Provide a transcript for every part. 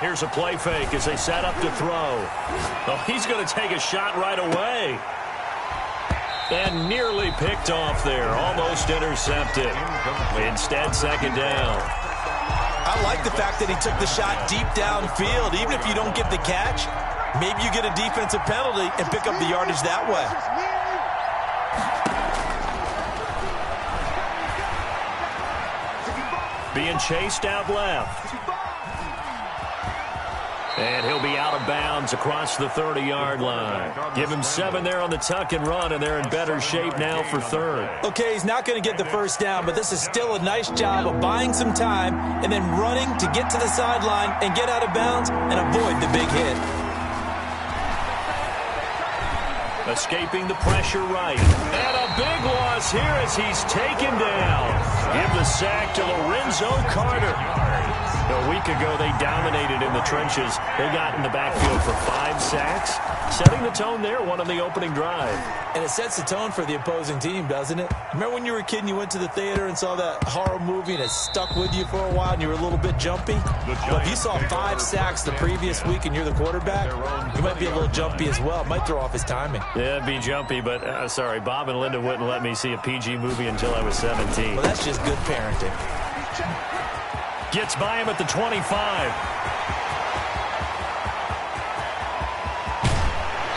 Here's a play fake as they set up to throw. Oh, he's going to take a shot right away. And nearly picked off there. Almost intercepted. Instead, second down. I like the fact that he took the shot deep downfield. Even if you don't get the catch, maybe you get a defensive penalty and pick up the yardage that way. Being chased out left. And he'll be out of bounds across the 30-yard line. Give him 7 there on the tuck and run, and they're in better shape now for third. Okay, he's not going to get the first down, but this is still a nice job of buying some time and then running to get to the sideline and get out of bounds and avoid the big hit. Escaping the pressure right. And a big loss here as he's taken down. Give the sack to Lorenzo Carter. A week ago, they dominated in the trenches. They got in the backfield for 5 sacks, setting the tone there, one on the opening drive. And it sets the tone for the opposing team, doesn't it? Remember when you were a kid and you went to the theater and saw that horror movie and it stuck with you for a while and you were a little bit jumpy? Well, if you saw 5 sacks the previous week and you're the quarterback, you might be a little jumpy as well. It might throw off his timing. Yeah, it'd be jumpy, but sorry, Bob and Linda wouldn't let me see a PG movie until I was 17. Well, that's just good parenting. Gets by him at the 25.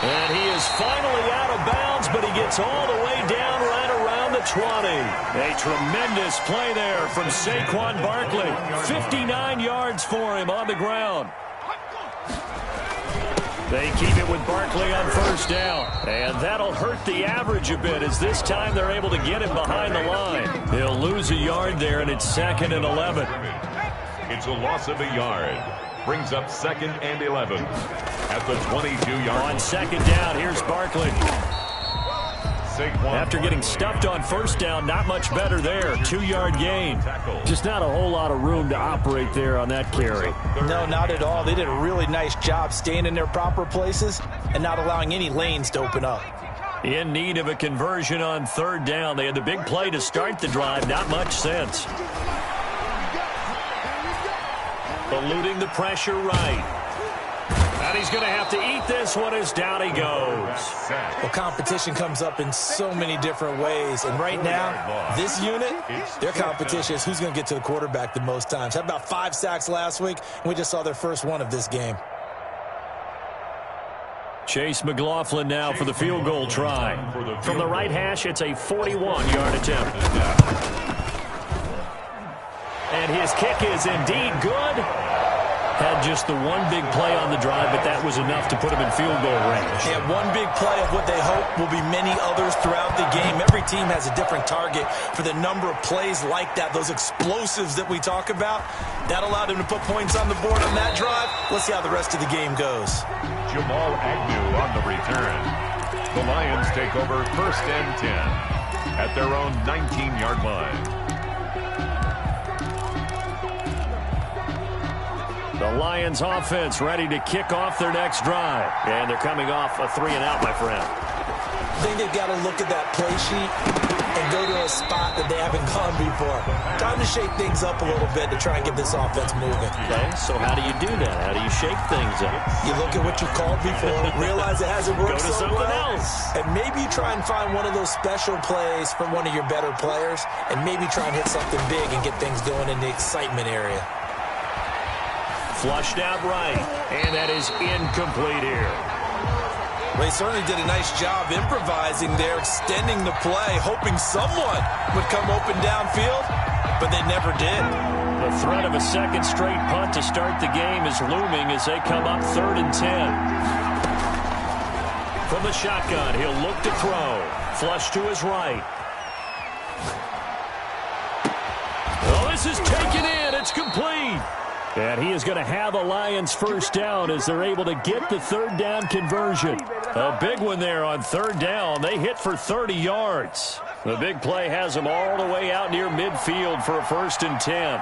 And he is finally out of bounds, but he gets all the way down right around the 20. A tremendous play there from Saquon Barkley. 59 yards for him on the ground. They keep it with Barkley on first down. And that'll hurt the average a bit as this time they're able to get him behind the line. He'll lose a yard there, and it's 2nd and 11. It's a loss of a yard. Brings up 2nd and 11 at the 22-yard. On second down, here's Barkley. After getting stuffed on first down, not much better there. 2-yard gain. Just not a whole lot of room to operate there on that carry. No, not at all. They did a really nice job staying in their proper places and not allowing any lanes to open up. In need of a conversion on third down. They had the big play to start the drive. Not much sense. Eluding the pressure right. And he's going to have to eat this one as down he goes. Well, competition comes up in so many different ways. And right now, this unit, their competition is who's going to get to the quarterback the most times. Had about 5 sacks last week, and we just saw their first one of this game. Chase McLaughlin now for the field goal try. From the right hash, it's a 41-yard attempt. And his kick is indeed good. Had just the one big play on the drive, but that was enough to put him in field goal range. Yeah, one big play of what they hope will be many others throughout the game. Every team has a different target for the number of plays like that, those explosives that we talk about. That allowed him to put points on the board on that drive. Let's see how the rest of the game goes. Jamal Agnew on the return. The Lions take over 1st and 10 at their own 19-yard line. The Lions offense ready to kick off their next drive. And they're coming off a 3-and-out, my friend. I think they've got to look at that play sheet and go to a spot that they haven't gone before. Time to shake things up a little bit to try and get this offense moving. Okay, so how do you do that? How do you shake things up? You look at what you called before, realize it hasn't worked Go to so something well, else. and maybe try and find one of those special plays from one of your better players, and maybe try and hit something big and get things going in the excitement area. Flushed out right, and that is incomplete here. They certainly did a nice job improvising there, extending the play, hoping someone would come open downfield, but they never did. The threat of a second straight punt to start the game is looming as they come up 3rd and 10. From the shotgun, he'll look to throw. Flush to his right. Well, this is taken in. It's complete. And he is going to have a Lions first down as they're able to get the third down conversion. A big one there on third down. They hit for 30 yards. The big play has them all the way out near midfield for a 1st and 10.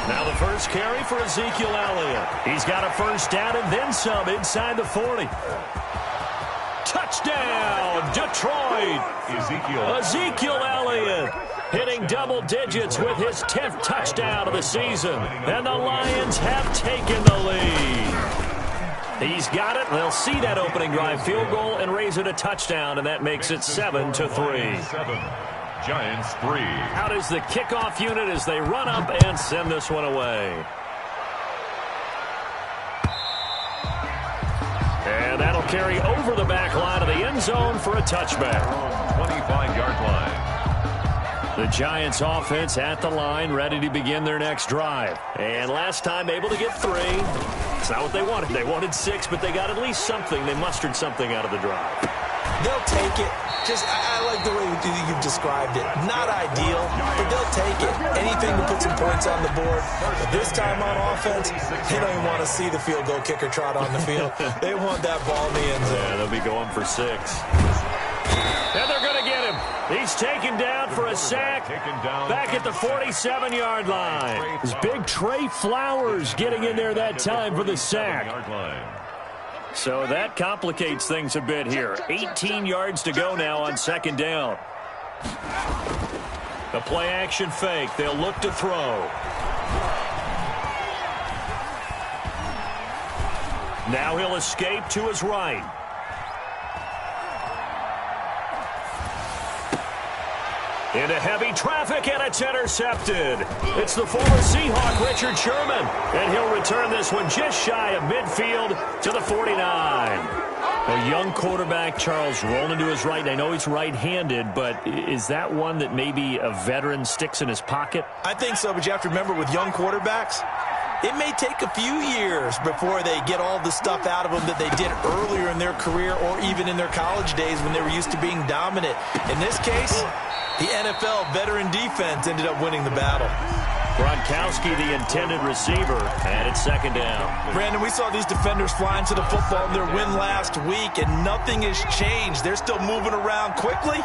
Now the first carry for Ezekiel Elliott. He's got a first down and then some inside the 40. Touchdown, Detroit. Ezekiel Elliott. hitting double digits with his 10th touchdown of the season. And the Lions have taken the lead. He's got it. They'll see that opening drive field goal and raise it a touchdown, and that makes it 7-3. Giants 3. Out is the kickoff unit as they run up and send this one away. And that'll carry over the back line of the end zone for a touchback. 25-yard line. The Giants offense at the line, ready to begin their next drive. And last time able to get 3. It's not what they wanted. They wanted 6, but they got at least something. They mustered something out of the drive. They'll take it. I like the way you've described it. Not ideal, but they'll take it. Anything to put some points on the board. But this time on offense, they don't even want to see the field goal kicker trot on the field. They want that ball in the end zone. Yeah, they'll be going for 6. And they're going to get him. He's taken down for a sack back at the 47-yard line. It's big Trey Flowers getting in there that time for the sack. So that complicates things a bit here. 18 yards to go now on second down. The play action fake. They'll look to throw. Now he'll escape to his right. Into heavy traffic, and it's intercepted. It's the former Seahawk, Richard Sherman. And he'll return this one just shy of midfield to the 49. A young quarterback, Charles, rolling to his right. And I know he's right-handed, but is that one that maybe a veteran sticks in his pocket? I think so, but you have to remember with young quarterbacks, it may take a few years before they get all the stuff out of them that they did earlier in their career or even in their college days when they were used to being dominant. In this case, the NFL veteran defense ended up winning the battle. Gronkowski, the intended receiver, and it's second down. Brandon, we saw these defenders flying to the football in their win last week, and nothing has changed. They're still moving around quickly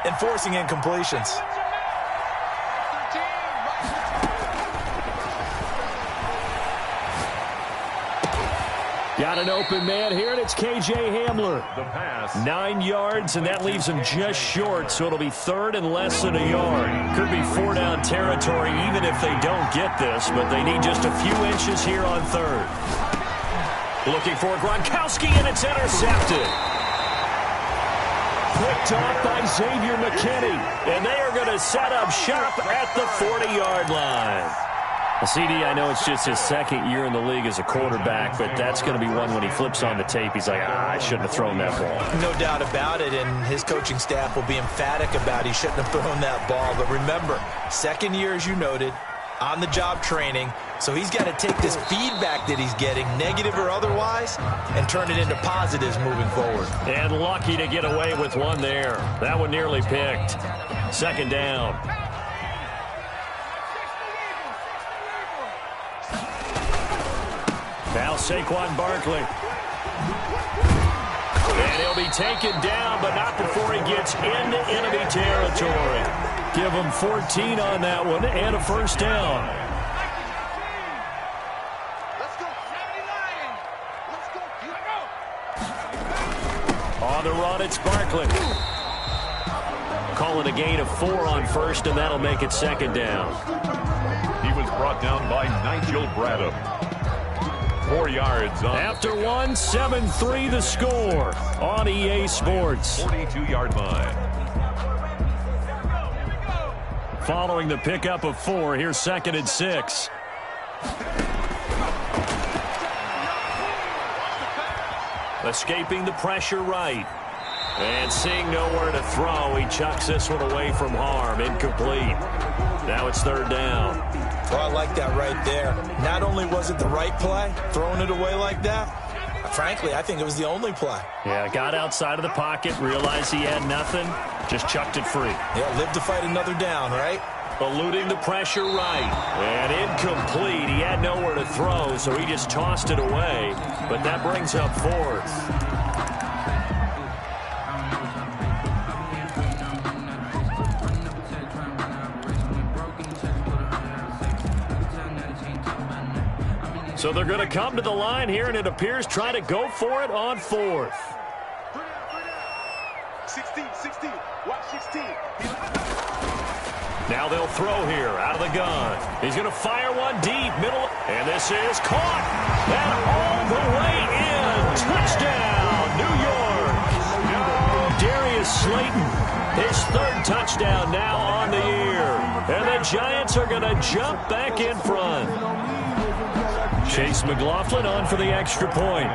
and forcing incompletions. Got an open man here, and it's K.J. Hamler. The pass. 9 yards, and that leaves him just short, so it'll be third and less than a yard. Could be 4-down territory even if they don't get this, but they need just a few inches here on third. Looking for Gronkowski, and it's intercepted. Picked off by Xavier McKinney, and they are going to set up shop at the 40-yard line. CD, I know it's just his second year in the league as a quarterback, but that's going to be one when he flips on the tape, he's like, I shouldn't have thrown that ball. No doubt about it, and his coaching staff will be emphatic about he shouldn't have thrown that ball. But remember, second year, as you noted, on-the-job training, so he's got to take this feedback that he's getting, negative or otherwise, and turn it into positives moving forward. And lucky to get away with one there. That one nearly picked. Second down. Now Saquon Barkley. And he'll be taken down, but not before he gets into enemy territory. Give him 14 on that one and a first down. Let's go, 79. Let's go. On the run, it's Barkley. Calling a gain of 4 on first, and that'll make it second down. He was brought down by Nigel Bradham. 4 yards on. After one, 7-3 the score on EA Sports. 42-yard line. Following the pickup of 4, here's second and 6. Escaping the pressure right. And seeing nowhere to throw, he chucks this one away from harm. Incomplete. Now it's third down. Well, I like that right there. Not only was it the right play, throwing it away like that, frankly, I think it was the only play. Yeah, got outside of the pocket, realized he had nothing, just chucked it free. Yeah, live to fight another down, right? Eluding the pressure right. And incomplete. He had nowhere to throw, so he just tossed it away. But that brings up fourth. So they're going to come to the line here, and it appears try to go for it on fourth. 16, watch 16. Now they'll throw here out of the gun. He's going to fire one deep, middle, and this is caught. And all the way in. Touchdown, New York. Darius Slayton, his third touchdown now on the year. And the Giants are going to jump back in front. Chase McLaughlin on for the extra point.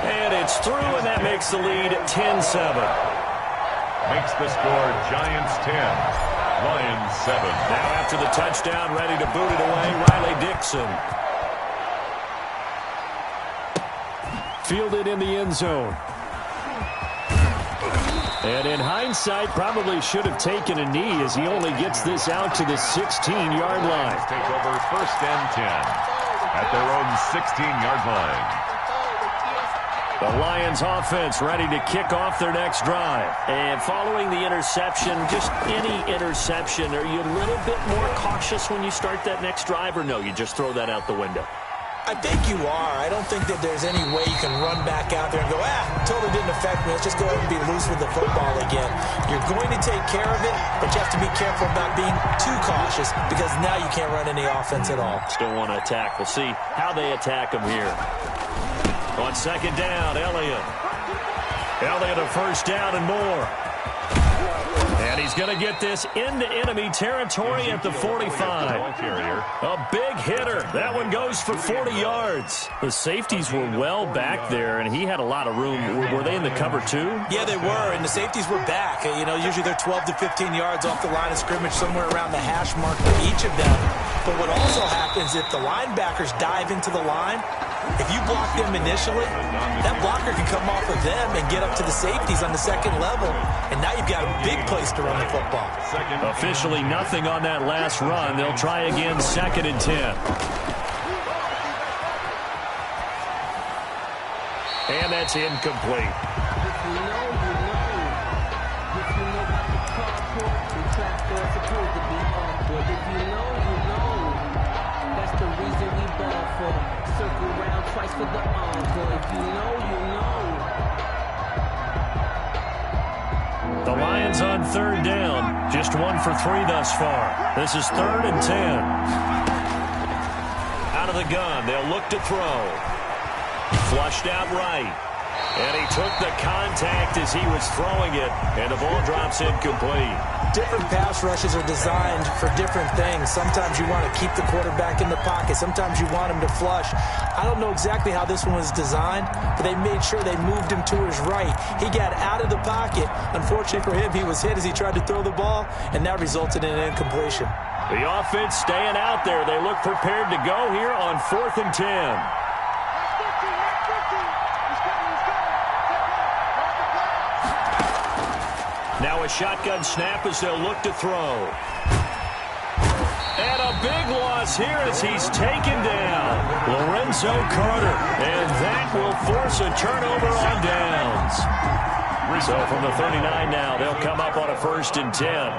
And it's through, and that makes the lead 10-7. Makes the score Giants 10, Lions 7. Now after the touchdown, ready to boot it away, Riley Dixon. Fielded in the end zone. And in hindsight, probably should have taken a knee as he only gets this out to the 16-yard line. Take over first and 10 at their own 16-yard line. The Lions offense ready to kick off their next drive. And following the interception, just any interception, are you a little bit more cautious when you start that next drive, or no, you just throw that out the window? I think you are. I don't think that there's any way you can run back out there and go, totally didn't affect me. Let's just go ahead and be loose with the football again. You're going to take care of it, but you have to be careful about being too cautious because now you can't run any offense at all. Still want to attack. We'll see how they attack them here. On second down, Elliott. Elliott a first down and more. And he's going to get this into enemy territory at the 45. A big hitter. That one goes for 40 yards. The safeties were well back there, and he had a lot of room. Were they in the cover too? Yeah, they were, and the safeties were back. You know, usually they're 12 to 15 yards off the line of scrimmage, somewhere around the hash mark for each of them. But what also happens if the linebackers dive into the line, if you block them initially, that blocker can come off of them and get up to the safeties on the second level, and now you've got a big place to run the football. Officially nothing on that last run. They'll try again, second and 10. And that's incomplete. For the encore, if you know, you know. The Lions on third down. Just 1 for 3 thus far. This is 3rd and 10. Out of the gun. They'll look to throw. Flushed out right. And he took the contact as he was throwing it. And the ball drops incomplete. Different pass rushes are designed for different things. Sometimes you want to keep the quarterback in the pocket. Sometimes you want him to flush. I don't know exactly how this one was designed, but they made sure they moved him to his right. He got out of the pocket. Unfortunately for him, he was hit as he tried to throw the ball, and that resulted in an incompletion. The offense staying out there. They look prepared to go here on 4th and 10. Now a shotgun snap as they'll look to throw. And a big loss here as he's taken down. Lorenzo Carter. And that will force a turnover on downs. So from the 39 now, they'll come up on a 1st and 10.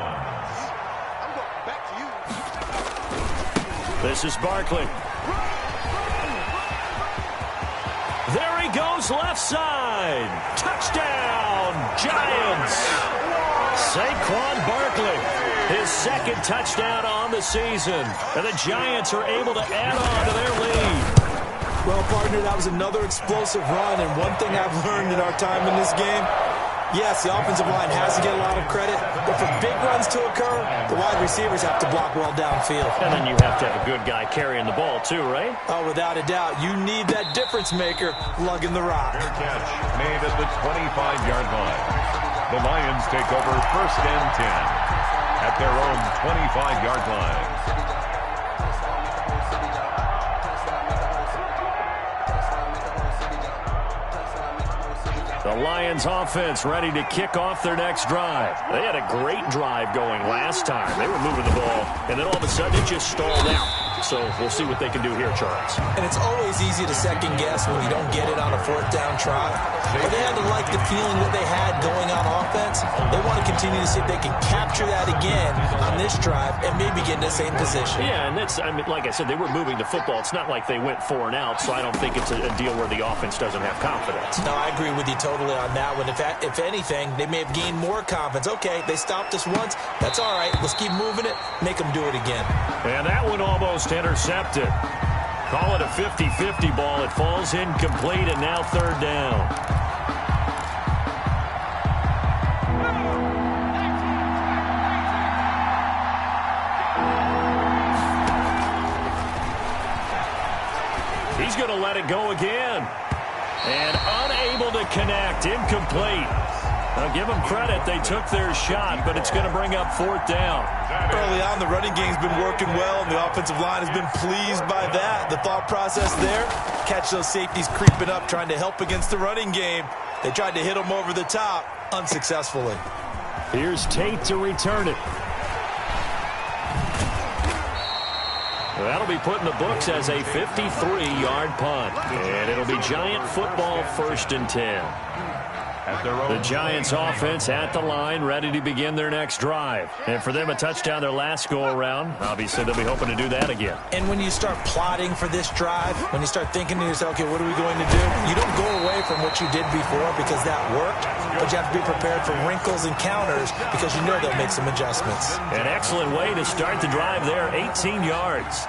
This is Barkley. There he goes left side. Touchdown, Giants. Saquon Barkley, his 2nd touchdown on the season. And the Giants are able to add on to their lead. Well, partner, that was another explosive run. And one thing I've learned in our time in this game, yes, the offensive line has to get a lot of credit. But for big runs to occur, the wide receivers have to block well downfield. And then you have to have a good guy carrying the ball too, right? Oh, without a doubt. You need that difference maker lugging the rock. Fair catch made at the 25-yard line. The Lions take over 1st and 10 at their own 25-yard line. The Lions offense ready to kick off their next drive. They had a great drive going last time. They were moving the ball, and then all of a sudden it just stalled out. So we'll see what they can do here, Charles. And it's always easy to second guess when you don't get it on a fourth down try. But they had to like the feeling that they had going on offense. They want to continue to see if they can capture that again on this drive and maybe get in the same position. Yeah, and that's, I mean, like I said, they were moving the football. It's not like they went 4 and out, so I don't think it's a deal where the offense doesn't have confidence. No, I agree with you totally on that one. If anything, they may have gained more confidence. Okay, they stopped us once. That's all right. Let's keep moving it. Make them do it again. And that one almost intercepted. Call it a 50-50 ball. It falls incomplete, and now third down. He's going to let it go again. And unable to connect. Incomplete. Now, give them credit. They took their shot, but it's going to bring up fourth down. Early on, the running game's been working well, and the offensive line has been pleased by that. The thought process there, catch those safeties creeping up, trying to help against the running game. They tried to hit them over the top, unsuccessfully. Here's Tate to return it. That'll be put in the books as a 53-yard punt. And it'll be Giant football, 1st and 10. The Giants offense at the line, ready to begin their next drive. And for them, a touchdown their last go-around. Obviously, they'll be hoping to do that again. And when you start plotting for this drive, when you start thinking to yourself, okay, what are we going to do? You don't go away from what you did before because that worked, but you have to be prepared for wrinkles and counters because you know they'll make some adjustments. An excellent way to start the drive there, 18 yards.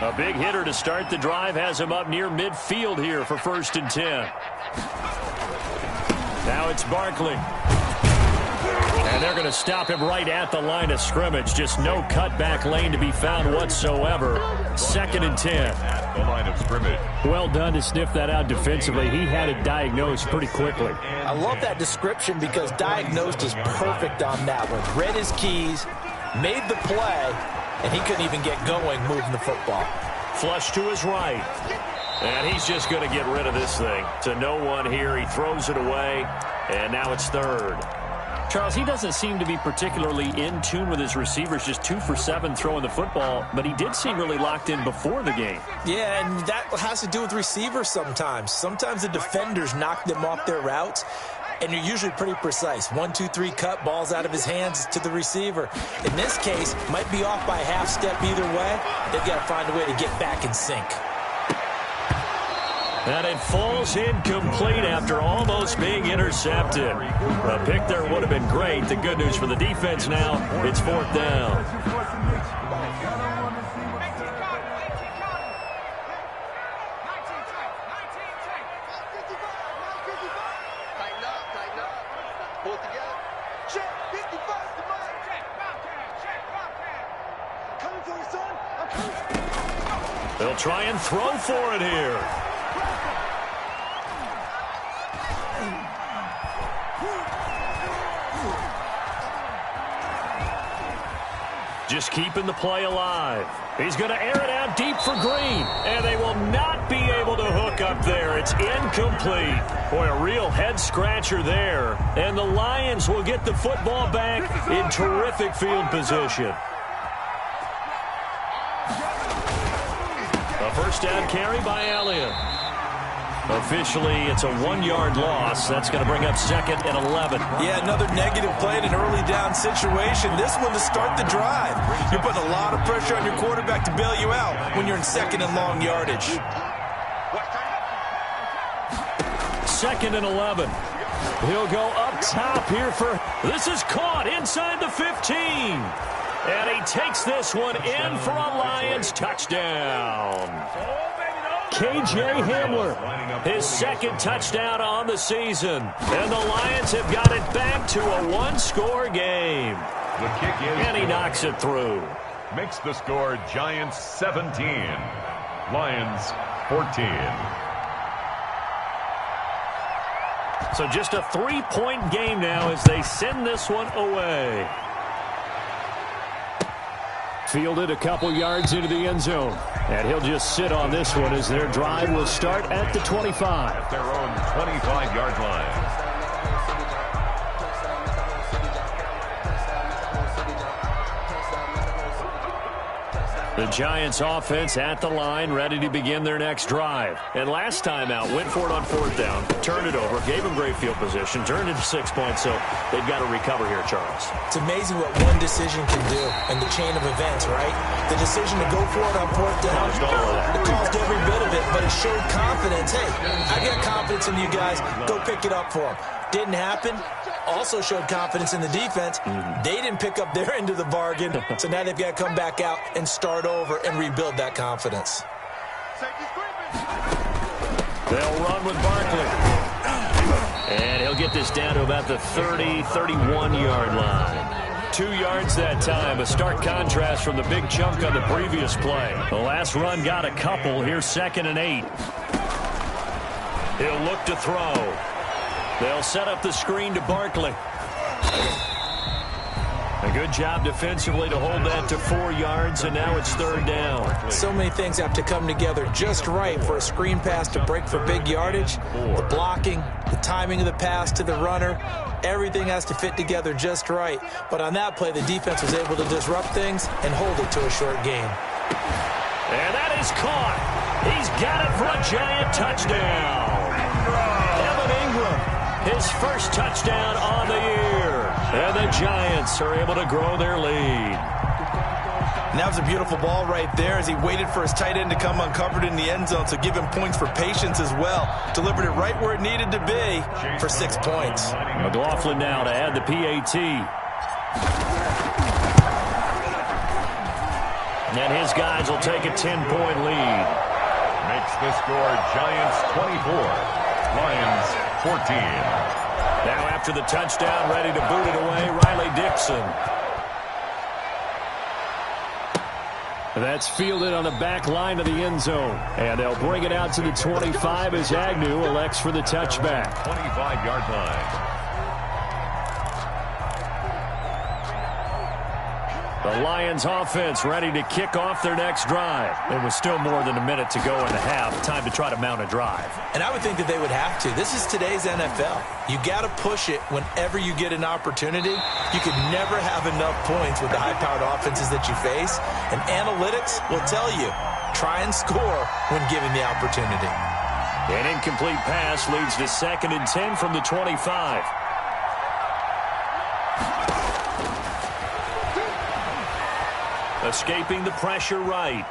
A big hitter to start the drive has him up near midfield here for 1st and 10. Now it's Barkley. And they're going to stop him right at the line of scrimmage. Just no cutback lane to be found whatsoever. 2nd and 10. At the line of scrimmage. Well done to sniff that out defensively. He had it diagnosed pretty quickly. I love that description because diagnosed is perfect on that one. Read his keys, made the play, and he couldn't even get going moving the football. Flush to his right. And he's just going to get rid of this thing. To no one here. He throws it away. And now it's 3rd. Charles, he doesn't seem to be particularly in tune with his receivers. Just 2 for 7 throwing the football. But he did seem really locked in before the game. Yeah, and that has to do with receivers sometimes. Sometimes the defenders knock them off their routes. And you're usually pretty precise. 1, 2, 3 cut, balls out of his hands to the receiver. In this case, might be off by a half step either way. They've got to find a way to get back in sync. And it falls incomplete after almost being intercepted. A pick there would have been great. The good news for the defense now, it's 4th down. They'll try and throw for it here. Just keeping the play alive. He's going to air it out deep for Green. And they will not be able to hook up there. It's incomplete. Boy, a real head-scratcher there. And the Lions will get the football back in terrific field position. A 1st down carry by Elliott. Officially, it's a 1-yard loss. That's going to bring up 2nd and 11. Yeah, another negative play in an early down situation. This one to start the drive. You're putting a lot of pressure on your quarterback to bail you out when you're in 2nd and long yardage. 2nd and 11. He'll go up top here for... This is caught inside the 15. And he takes this one in for a Lions touchdown. K.J. Hamler, his 2nd touchdown on the season. And the Lions have got it back to a 1-score game. The kick is And he knocks it through. Makes the score Giants 17, Lions 14. So just a 3-point game now as they send this one away. Fielded a couple yards into the end zone. And he'll just sit on this one as their drive will start at the 25. At their own 25-yard line. The Giants offense at the line, ready to begin their next drive. And last time out, went for it on fourth down, turned it over, gave them great field position, turned it to 6 points, so they've got to recover here, Charles. It's amazing what one decision can do in the chain of events, right? The decision to go for it on fourth down, it caused every bit of it, but it showed confidence. Hey, I got confidence in you guys. Go pick it up for them. Didn't happen. Also showed confidence in the defense. They didn't pick up their end of the bargain, so now they've got to come back out and start over and rebuild that confidence. They'll run with Barkley. And he'll get this down to about the 30, 31-yard line. 2 yards that time, a stark contrast from the big chunk on the previous play. The last run got a couple. Here's 2nd and 8. He'll look to throw. They'll set up the screen to Barkley. A good job defensively to hold that to 4 yards, and now it's 3rd down. So many things have to come together just right for a screen pass to break for big yardage. The blocking, the timing of the pass to the runner, everything has to fit together just right. But on that play, the defense was able to disrupt things and hold it to a short gain. And that is caught. He's got it for a Giant touchdown. Evan Ingram. His first touchdown on the year. And the Giants are able to grow their lead. And that was a beautiful ball right there as he waited for his tight end to come uncovered in the end zone, so give him points for patience as well. Delivered it right where it needed to be for 6 points. McLaughlin now to add the PAT. And his guys will take a 10-point lead. Makes the score Giants 24, Lions 14. Now after the touchdown, ready to boot it away, Riley Dixon. That's fielded on the back line of the end zone. And they'll bring it out to the 25 as Agnew elects for the touchback. 25-yard line. The Lions offense ready to kick off their next drive. It was still more than a minute to go in the half. Time to try to mount a drive. And I would think that they would have to. This is today's NFL. You got to push it whenever you get an opportunity. You can never have enough points with the high-powered offenses that you face. And analytics will tell you, try and score when given the opportunity. An incomplete pass leads to 2nd and 10 from the 25. Escaping the pressure right.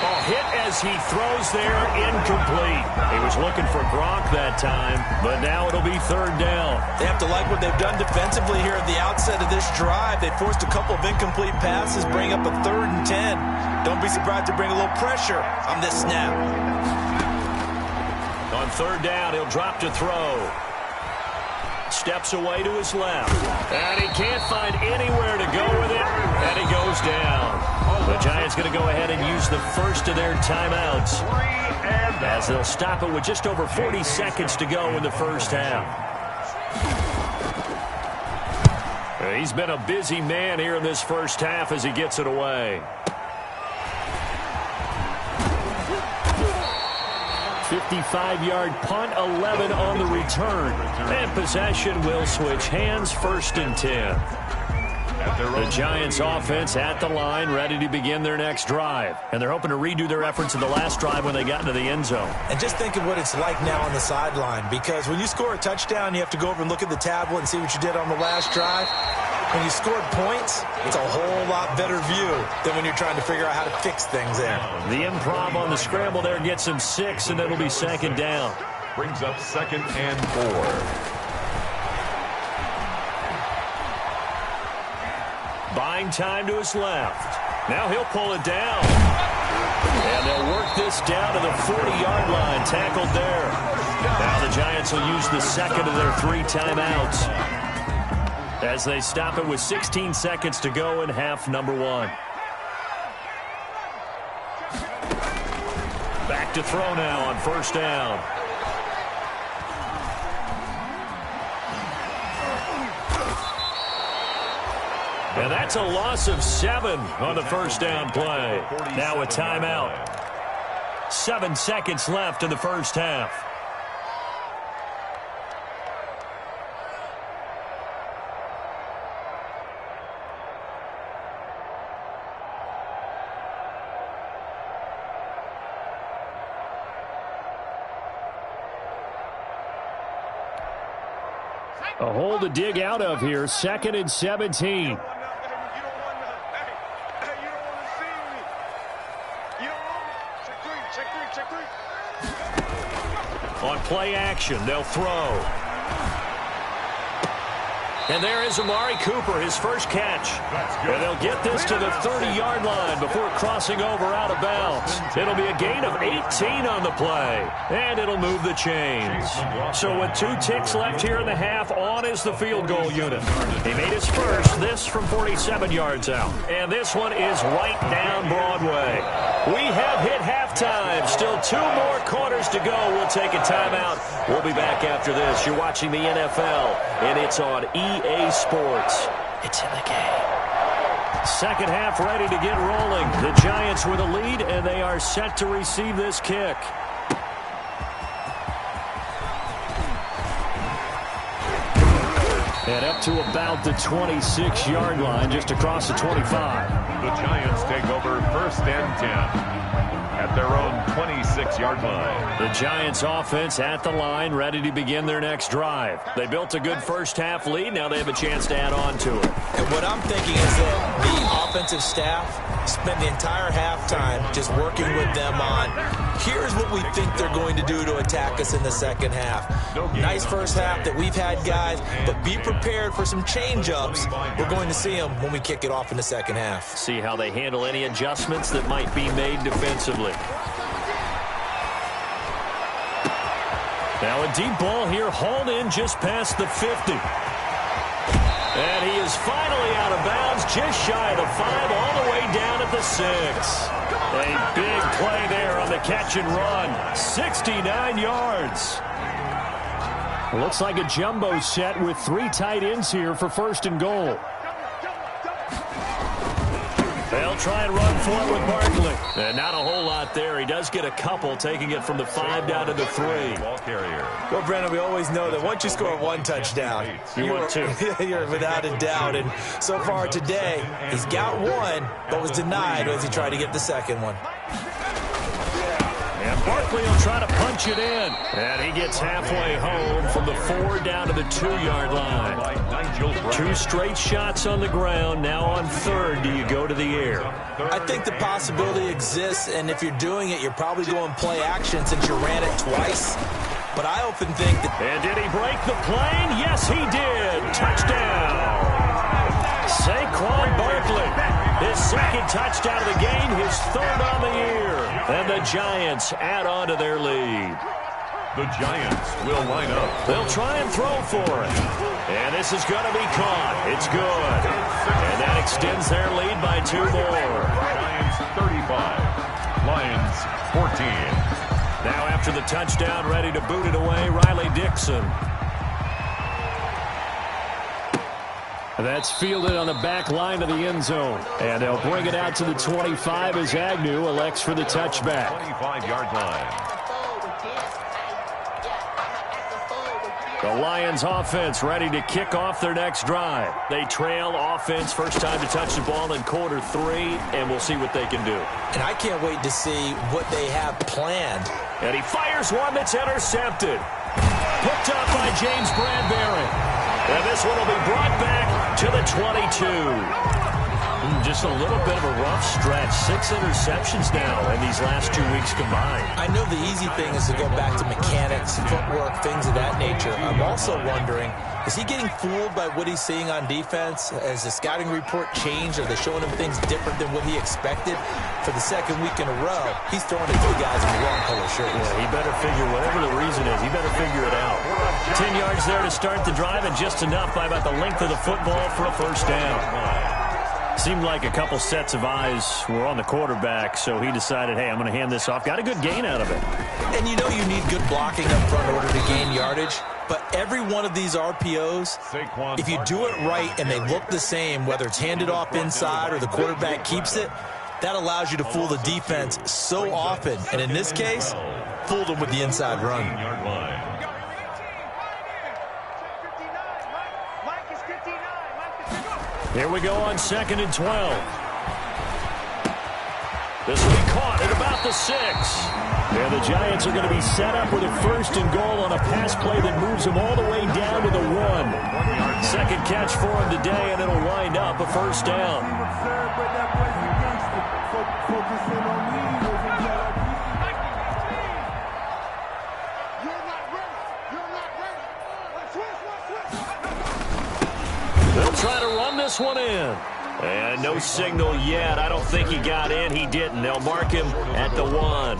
Oh, hit as he throws there, incomplete. He was looking for Gronk that time, but now it'll be 3rd down. They have to like what they've done defensively here at the outset of this drive. They forced a couple of incomplete passes, bring up a 3rd and 10. Don't be surprised to bring a little pressure on this snap. On 3rd down, he'll drop to throw. Steps away to his left. And he can't find anywhere to go with it. And he goes down. The Giants going to go ahead and use the first of their timeouts, as they'll stop it with just over 40 seconds to go in the first half. He's been a busy man here in this first half as he gets it away. 55-yard punt, 11 on the return. And possession will switch hands, 1st and 10. The Giants offense at the line, ready to begin their next drive. And they're hoping to redo their efforts in the last drive when they got into the end zone. And just think of what it's like now on the sideline, because when you score a touchdown, you have to go over and look at the tablet and see what you did on the last drive. When you scored points, it's a whole lot better view than when you're trying to figure out how to fix things there. The improv on the scramble there gets him 6, and it'll be 2nd down. Brings up 2nd and 4. Buying time to his left. Now he'll pull it down. And they'll work this down to the 40-yard line. Tackled there. Now the Giants will use the 2nd of their 3 timeouts, as they stop it with 16 seconds to go in half number 1. Back to throw now on 1st down. And that's a loss of 7 on the 1st down play. Now a timeout. 7 seconds left in the first half. A hole to dig out of here. 2nd and 17. On play action, they'll throw. And there is Amari Cooper, his first catch. And they'll get this to the 30-yard line before crossing over out of bounds. It'll be a gain of 18 on the play, and it'll move the chains. So with 2 ticks left here in the half, on is the field goal unit. He made his first, this from 47 yards out. And this one is right down Broadway. We have hit halftime. Still 2 more quarters to go. We'll take a timeout. We'll be back after this. You're watching the NFL, and it's on EA Sports. It's in the game. Second half ready to get rolling. The Giants with a lead, and they are set to receive this kick. And up to about the 26-yard line, just across the 25. The Giants take over 1st and 10 at their own 26-yard line. The Giants offense at the line, ready to begin their next drive. They built a good first half lead. Now they have a chance to add on to it. And what I'm thinking is that the offensive staff spent the entire halftime just working with them on, here's what we think they're going to do to attack us in the second half. Nice first half that we've had, guys, but be prepared for some change-ups. We're going to see them when we kick it off in the second half. See how they handle any adjustments that might be made defensively. Now a deep ball here, hauled in just past the 50. And he is finally out of bounds, just shy of the 5, all the way down at the 6. A big play there on the catch and run. 69 yards. Looks like a jumbo set with 3 tight ends here for 1st and goal. They'll try and run for it with Barkley. And not a whole lot there. He does get a couple, taking it from the 5 down to the 3. Ball carrier. Well, Brandon, we always know that once you score 1 touchdown, want 2. You're without a doubt. And so far today, he's got 1, but was denied as he tried to get the second one. And Barkley will try to punch it in. And he gets halfway home from the 4 down to the 2-yard line. 2 straight shots on the ground. Now on 3rd, do you go to the air? I think the possibility exists, and if you're doing it, you're probably going play action since you ran it twice. But I often think that... And did he break the plane? Yes, he did. Touchdown. Saquon Barkley. His 2nd touchdown of the game, his 3rd on the year. And the Giants add on to their lead. The Giants will line up. They'll try and throw for it. And this is going to be caught. It's good. And that extends their lead by 2 more. Giants 35. Lions 14. Now after the touchdown, ready to boot it away, Riley Dixon. That's fielded on the back line of the end zone. And they'll bring it out to the 25 as Agnew elects for the touchback. 25-yard line. The Lions offense ready to kick off their next drive. They trail offense, first time to touch the ball in quarter 3, and we'll see what they can do. And I can't wait to see what they have planned. And he fires one that's intercepted. Picked up by James Bradbury. And this one will be brought back to the 22. Just a little bit of a rough stretch. 6 interceptions now in these last 2 weeks combined. I know the easy thing is to go back to mechanics, footwork, things of that nature. I'm also wondering, is he getting fooled by what he's seeing on defense? Has the scouting report changed? Are they showing him things different than what he expected? For the 2nd week in a row, he's throwing it to the guys in the wrong color shirts. Yeah, he better figure, whatever the reason is, he better figure it out. 10 yards there to start the drive, and just enough by about the length of the football for a first down. Seemed like a couple sets of eyes were on the quarterback, so he decided, hey, I'm going to hand this off. Got a good gain out of it. And you know you need good blocking up front in order to gain yardage. But every one of these RPOs, if you do it right and they look the same, whether it's handed off inside or the quarterback keeps it, that allows you to fool the defense so often. And in this case, fooled them with the inside run. Here we go on 2nd and 12. This will be caught at about the 6. And the Giants are going to be set up with a 1st and goal on a pass play that moves them all the way down to the 1. Second catch for him today, and it'll wind up a 1st down. They'll try to run this one in. And no signal yet. I don't think he got in. He didn't. They'll mark him at the 1.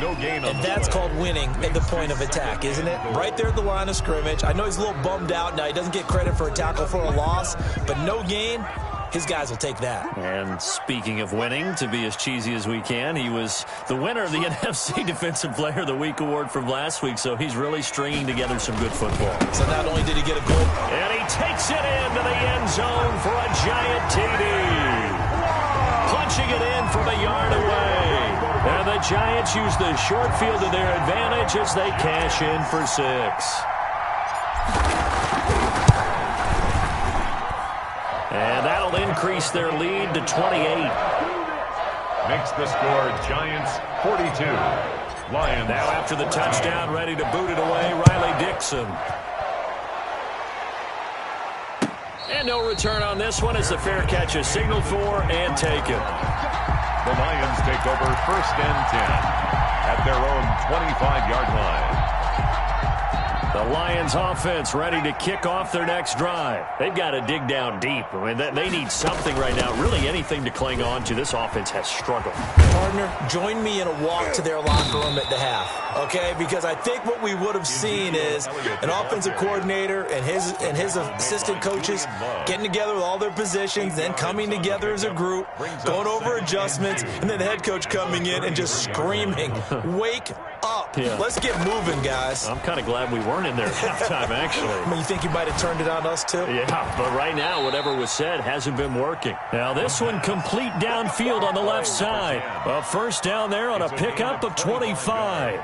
No gain on and that's called winning at the point of attack, isn't it? Right there at the line of scrimmage. I know he's a little bummed out now. He doesn't get credit for a tackle for a loss, but no gain. His guys will take that. And speaking of winning, to be as cheesy as we can, he was the winner of the NFC Defensive Player of the Week award from last week, so he's really stringing together some good football. So not only did he get a goal, and he takes it into the end zone for a giant TD. Punching it in from a yard away. And the Giants use the short field to their advantage as they cash in for 6. And that'll increase their lead to 28. Makes the score Giants 42. Lions. Now after the touchdown, ready to boot it away, Riley Dixon. And no return on this one as the fair catch is signaled for and taken. The Lions take over 1st and 10 at their own 25-yard line. The Lions offense ready to kick off their next drive. They've got to dig down deep. I mean, they need something right now, really anything to cling on to. This offense has struggled. Partner, join me in a walk to their locker room at the half, okay? Because I think what we would have seen is an offensive coordinator and his assistant coaches getting together with all their positions, then coming together as a group, going over adjustments, and then the head coach coming in and just screaming, wake up. Yeah. Let's get moving, guys. I'm kind of glad we weren't in there at halftime, actually. I mean, you think you might have turned it on us, too? Yeah, but right now, whatever was said hasn't been working. Now, this one complete downfield on the left side. A 1st down there on a pickup of 25.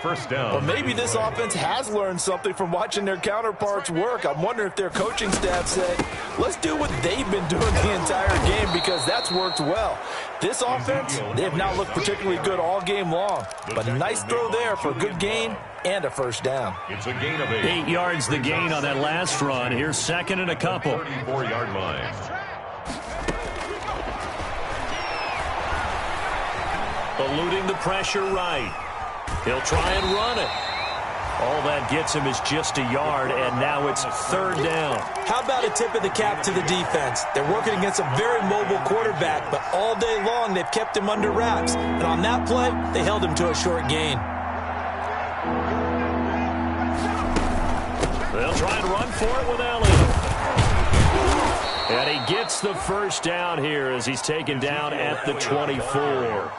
1st down. But maybe this offense has learned something from watching their counterparts work. I'm wondering if their coaching staff said, let's do what they've been doing the entire game, because that's worked well. This offense, they have not looked particularly good all game long. But a nice throw there for a good gain and a 1st down. It's a gain of 8. 8 yards the gain on that last run. Here's 2nd and a couple. 34-yard line. Eluding the pressure right. He'll try and run it. All that gets him is just a yard, and now it's 3rd down. How about a tip of the cap to the defense? They're working against a very mobile quarterback, but all day long they've kept him under wraps. And on that play, they held him to a short gain. They'll try and run for it with Elliott. And he gets the 1st down here as he's taken down at the 24.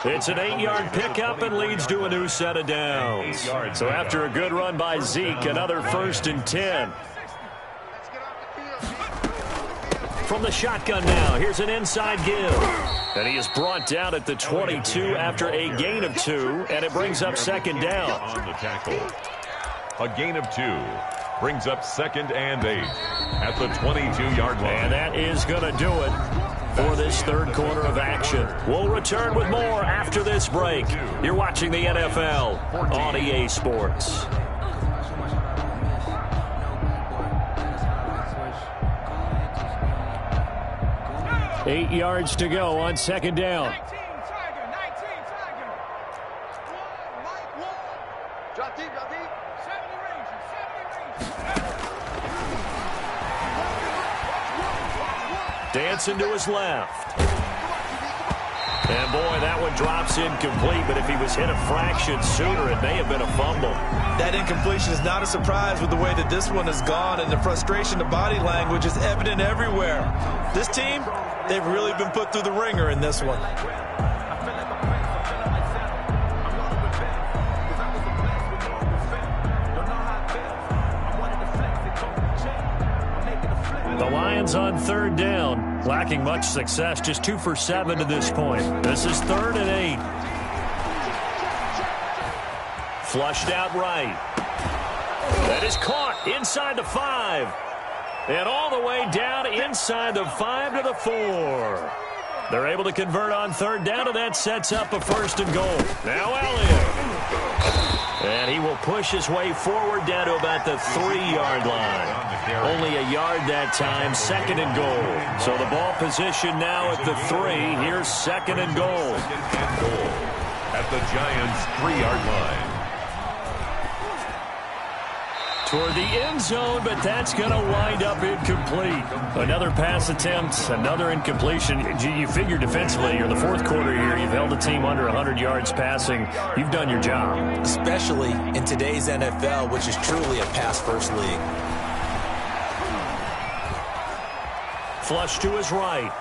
It's an 8-yard pickup and leads to a new set of downs. So after a good run by Zeke, another 1st and 10. From the shotgun now, here's an inside give. And he is brought down at the 22 after a gain of 2, and it brings up 2nd down. On the tackle. A gain of 2 brings up 2nd and 8 at the 22-yard line. And that is going to do it for this 3rd quarter of action. We'll return with more after this break. You're watching the NFL on EA Sports. Eight yards to go on 2nd down. 19 Tiger. Drop deep. 70 Rangers. Dancing to his left. And boy, that one drops incomplete, but if he was hit a fraction sooner, it may have been a fumble. That incompletion is not a surprise with the way that this one has gone, and the frustration of body language is evident everywhere. This team, they've really been put through the ringer in this one. The Lions on 3rd down, lacking much success, just 2 for 7 to this point. This is 3rd and 8. Flushed out right. That is caught inside the 5. And all the way down inside the 5 to the 4. They're able to convert on third down, and that sets up a 1st and goal. Now Elliott. And he will push his way forward down to about the 3-yard line. Only a yard that time, 2nd and goal. So the ball position now at the 3. Here's 2nd and goal. At the Giants' 3-yard line. Toward the end zone, but that's going to wind up incomplete. Another pass attempt, another incompletion. You figure defensively, you're in the 4th quarter here. You've held a team under 100 yards passing. You've done your job. Especially in today's NFL, which is truly a pass-first league. Flush to his right.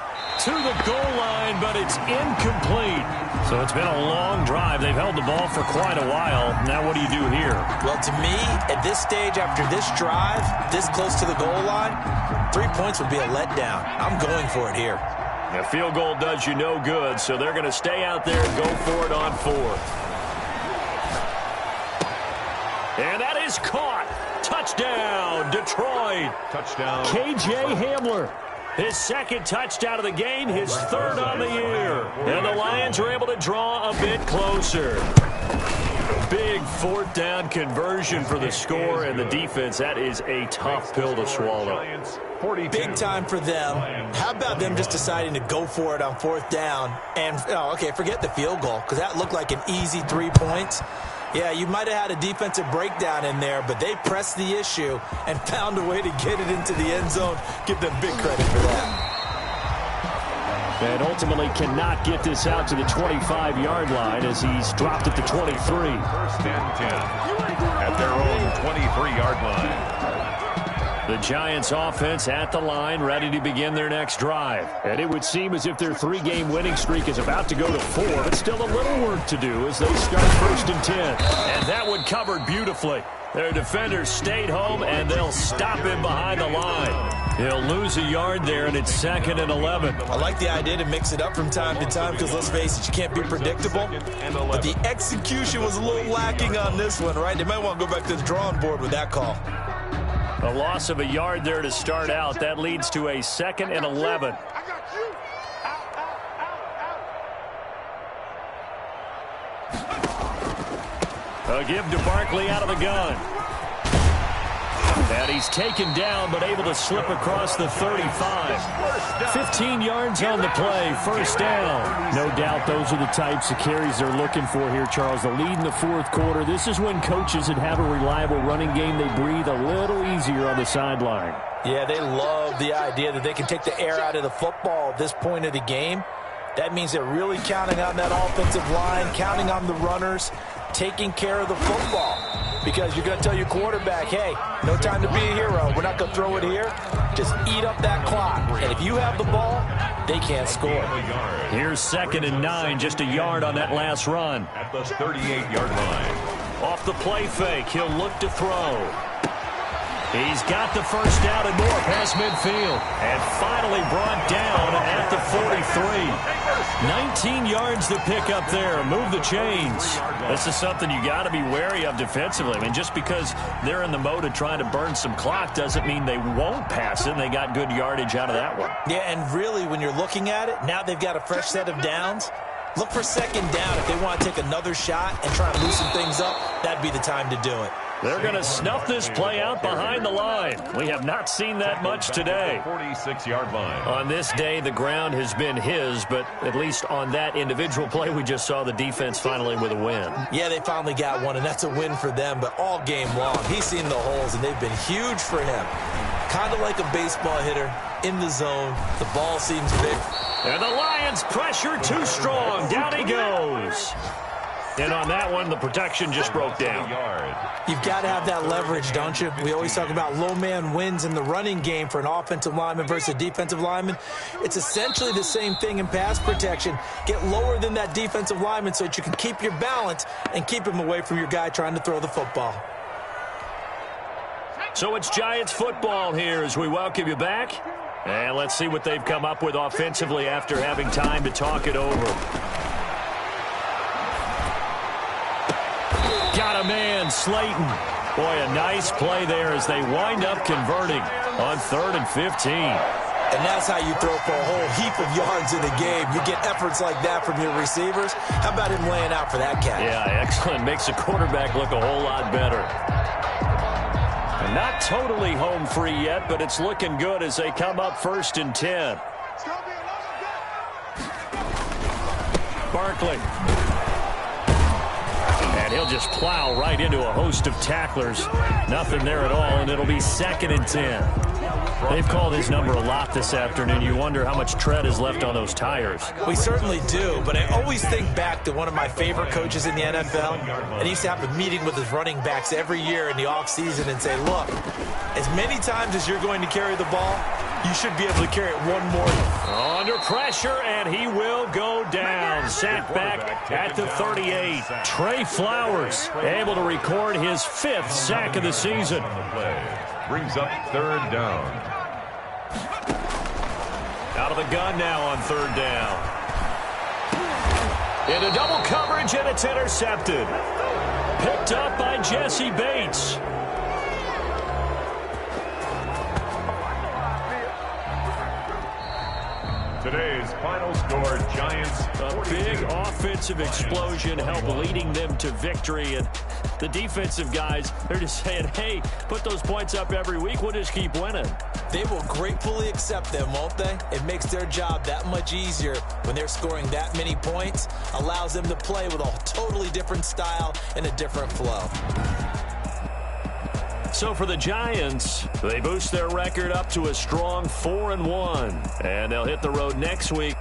To the goal line, but it's incomplete. So it's been a long drive. They've held the ball for quite a while. Now what do you do here? Well, to me, at this stage, after this drive, this close to the goal line, 3 points would be a letdown. I'm going for it here. A field goal does you no good, so they're going to stay out there and go for it on 4th. And that is caught. Touchdown, Detroit. Touchdown. KJ Hamler. His 2nd touchdown of the game, his 3rd on the year. And the Lions are able to draw a bit closer. Big 4th down conversion for the score and the defense. That is a tough pill to swallow. Big time for them. How about them just deciding to go for it on 4th down? And, okay, forget the field goal, because that looked like an easy 3 points. Yeah, you might have had a defensive breakdown in there, but they pressed the issue and found a way to get it into the end zone. Give them big credit for that. And ultimately cannot get this out to the 25-yard line as he's dropped at the 23. 1st and 10 at their own 23-yard line. The Giants offense at the line, ready to begin their next drive. And it would seem as if their 3-game winning streak is about to go to 4, but still a little work to do as they start 1st and 10. And that one covered beautifully. Their defenders stayed home, and they'll stop him behind the line. He'll lose a yard there, and it's 2nd and 11. I like the idea to mix it up from time to time because, let's face it, you can't be predictable. But the execution was a little lacking on this one, right? They might want to go back to the drawing board with that call. A loss of a yard there to start out. That leads to a 2nd and 11. I got you. A give to Barkley out of the gun. And he's taken down, but able to slip across the 35. 15 yards on the play, 1st down. No doubt those are the types of carries they're looking for here, Charles. The lead in the 4th quarter. This is when coaches that have a reliable running game, they breathe a little easier on the sideline. Yeah, they love the idea that they can take the air out of the football at this point of the game. That means they're really counting on that offensive line, counting on the runners, taking care of the football. Because you're going to tell your quarterback, hey, no time to be a hero. We're not going to throw it here. Just eat up that clock. And if you have the ball, they can't score. Here's 2nd and 9, just a yard on that last run. At the 38-yard line. Off the play fake, he'll look to throw. He's got the 1st down and more past midfield. And finally brought down at the 43. 19 yards to pick up there. Move the chains. This is something you got to be wary of defensively. I mean, just because they're in the mode of trying to burn some clock doesn't mean they won't pass it. And they got good yardage out of that one. Yeah, and really, when you're looking at it, now they've got a fresh set of downs. Look for 2nd down. If they want to take another shot and try and loosen things up, that'd be the time to do it. They're going to snuff this play out behind the line. We have not seen that much today. 46-yard line. On this day, the ground has been his, but at least on that individual play, we just saw the defense finally with a win. Yeah, they finally got one, and that's a win for them, but all game long, he's seen the holes, and they've been huge for him. Kind of like a baseball hitter in the zone. The ball seems big. And the Lions pressure too strong. Down he goes. And on that one, the protection just broke down. You've got to have that leverage, don't you? We always talk about low man wins in the running game for an offensive lineman versus a defensive lineman. It's essentially the same thing in pass protection. Get lower than that defensive lineman so that you can keep your balance and keep him away from your guy trying to throw the football. So it's Giants football here as we welcome you back. And let's see what they've come up with offensively after having time to talk it over. Got a man, Slayton. Boy, a nice play there as they wind up converting on 3rd and 15. And that's how you throw for a whole heap of yards in the game. You get efforts like that from your receivers. How about him laying out for that catch? Yeah, excellent. Makes the quarterback look a whole lot better. And not totally home free yet, but it's looking good as they come up 1st and 10. Barkley. And he'll just plow right into a host of tacklers. Nothing there at all, and it'll be 2nd and 10. They've called his number a lot this afternoon. You wonder how much tread is left on those tires. We certainly do, but I always think back to one of my favorite coaches in the NFL, and he used to have a meeting with his running backs every year in the offseason and say, look, as many times as you're going to carry the ball, you should be able to carry it one more. Under pressure, and he will go down. Sacked back at the 38. Trey Flowers able to record his 5th sack of the season. Brings up 3rd down. Out of the gun now on 3rd down. Into double coverage, and it's intercepted. Picked up by Jesse Bates. Today's final score, Giants. A big offensive explosion helped leading them to victory. And the defensive guys, they're just saying, hey, put those points up every week. We'll just keep winning. They will gratefully accept them, won't they? It makes their job that much easier when they're scoring that many points. Allows them to play with a totally different style and a different flow. So for the Giants, they boost their record up to a strong 4-1. And they'll hit the road next week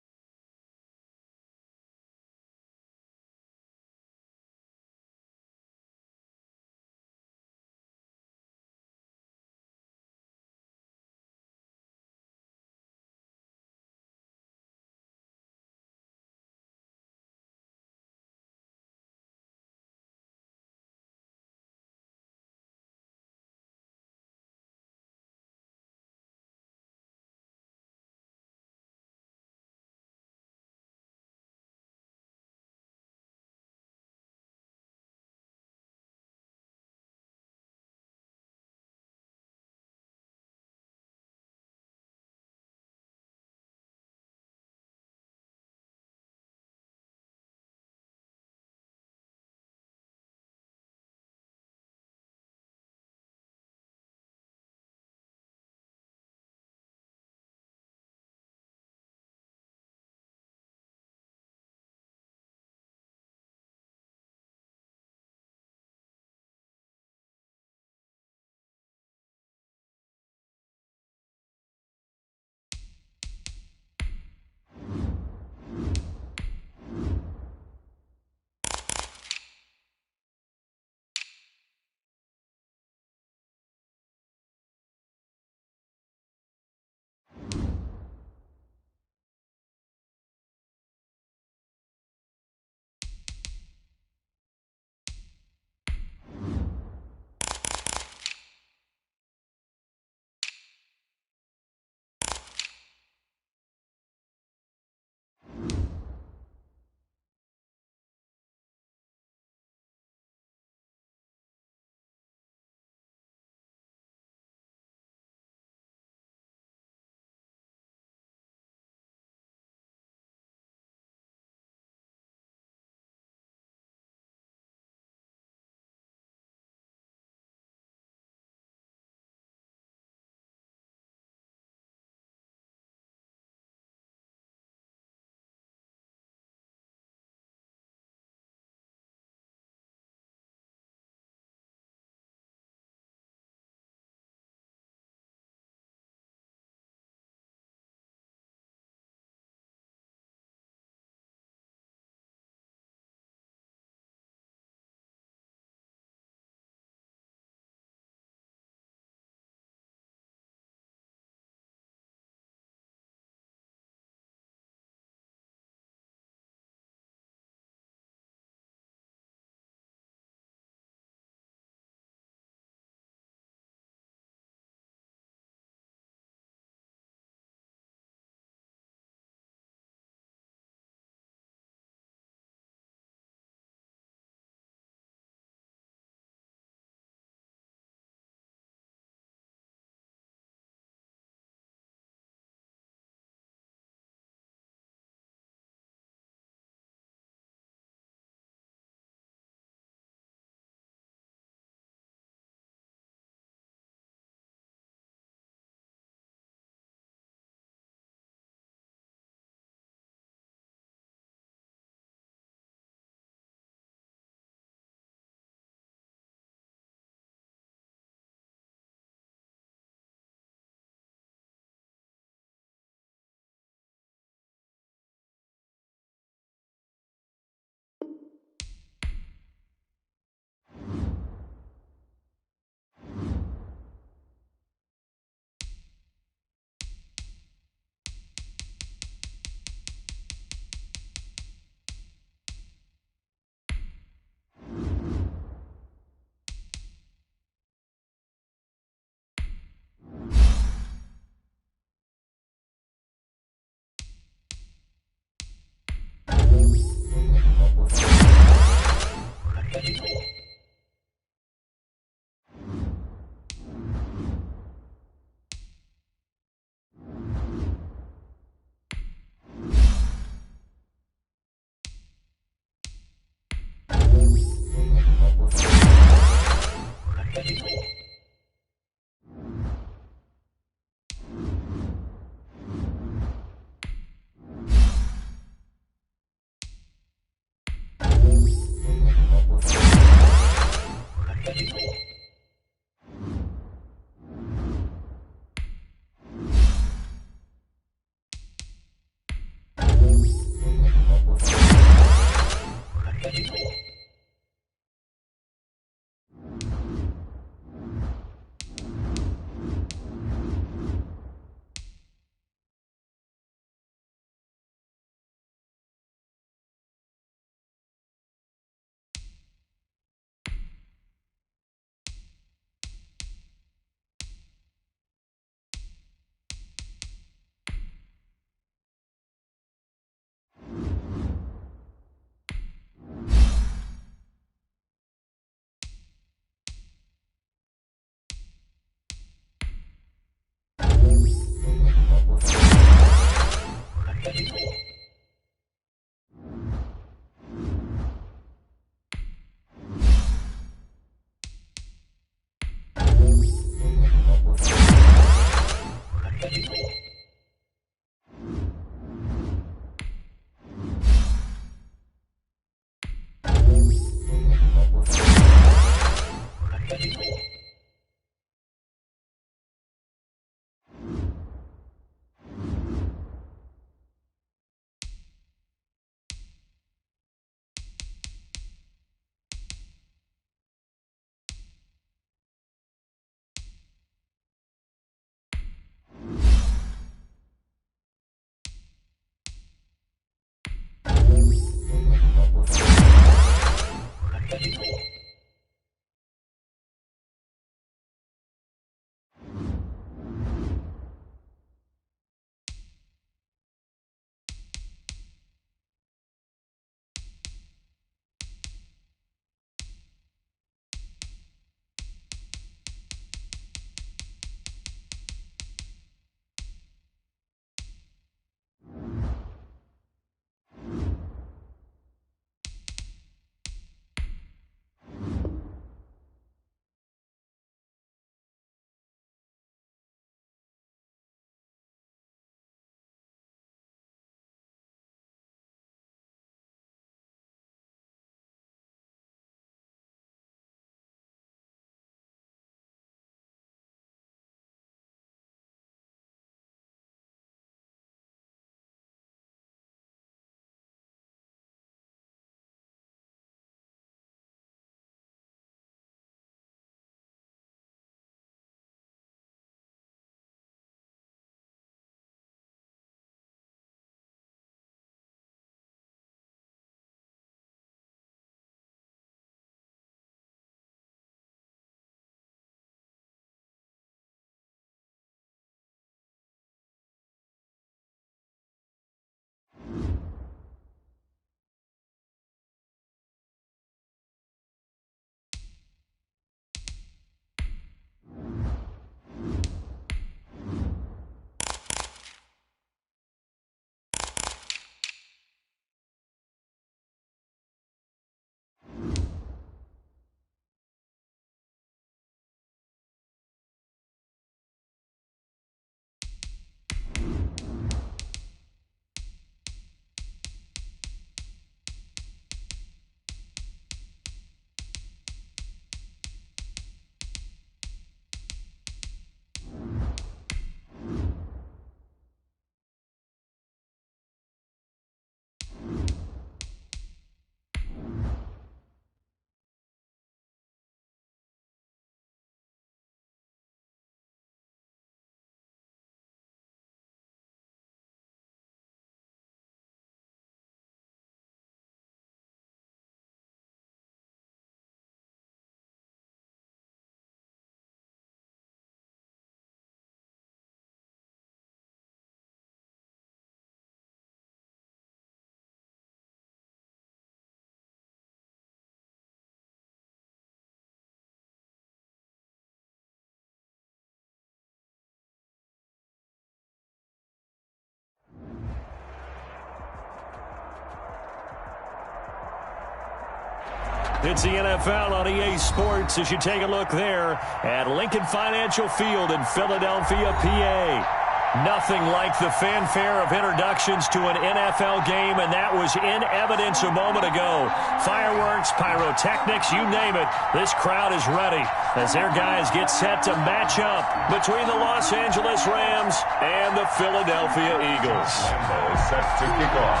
It's the NFL on EA Sports as you take a look there at Lincoln Financial Field in Philadelphia, PA. Nothing like the fanfare of introductions to an NFL game, and that was in evidence a moment ago. Fireworks, pyrotechnics, you name it. This crowd is ready as their guys get set to match up between the Los Angeles Rams and the Philadelphia Eagles. Lambeau set to kick off.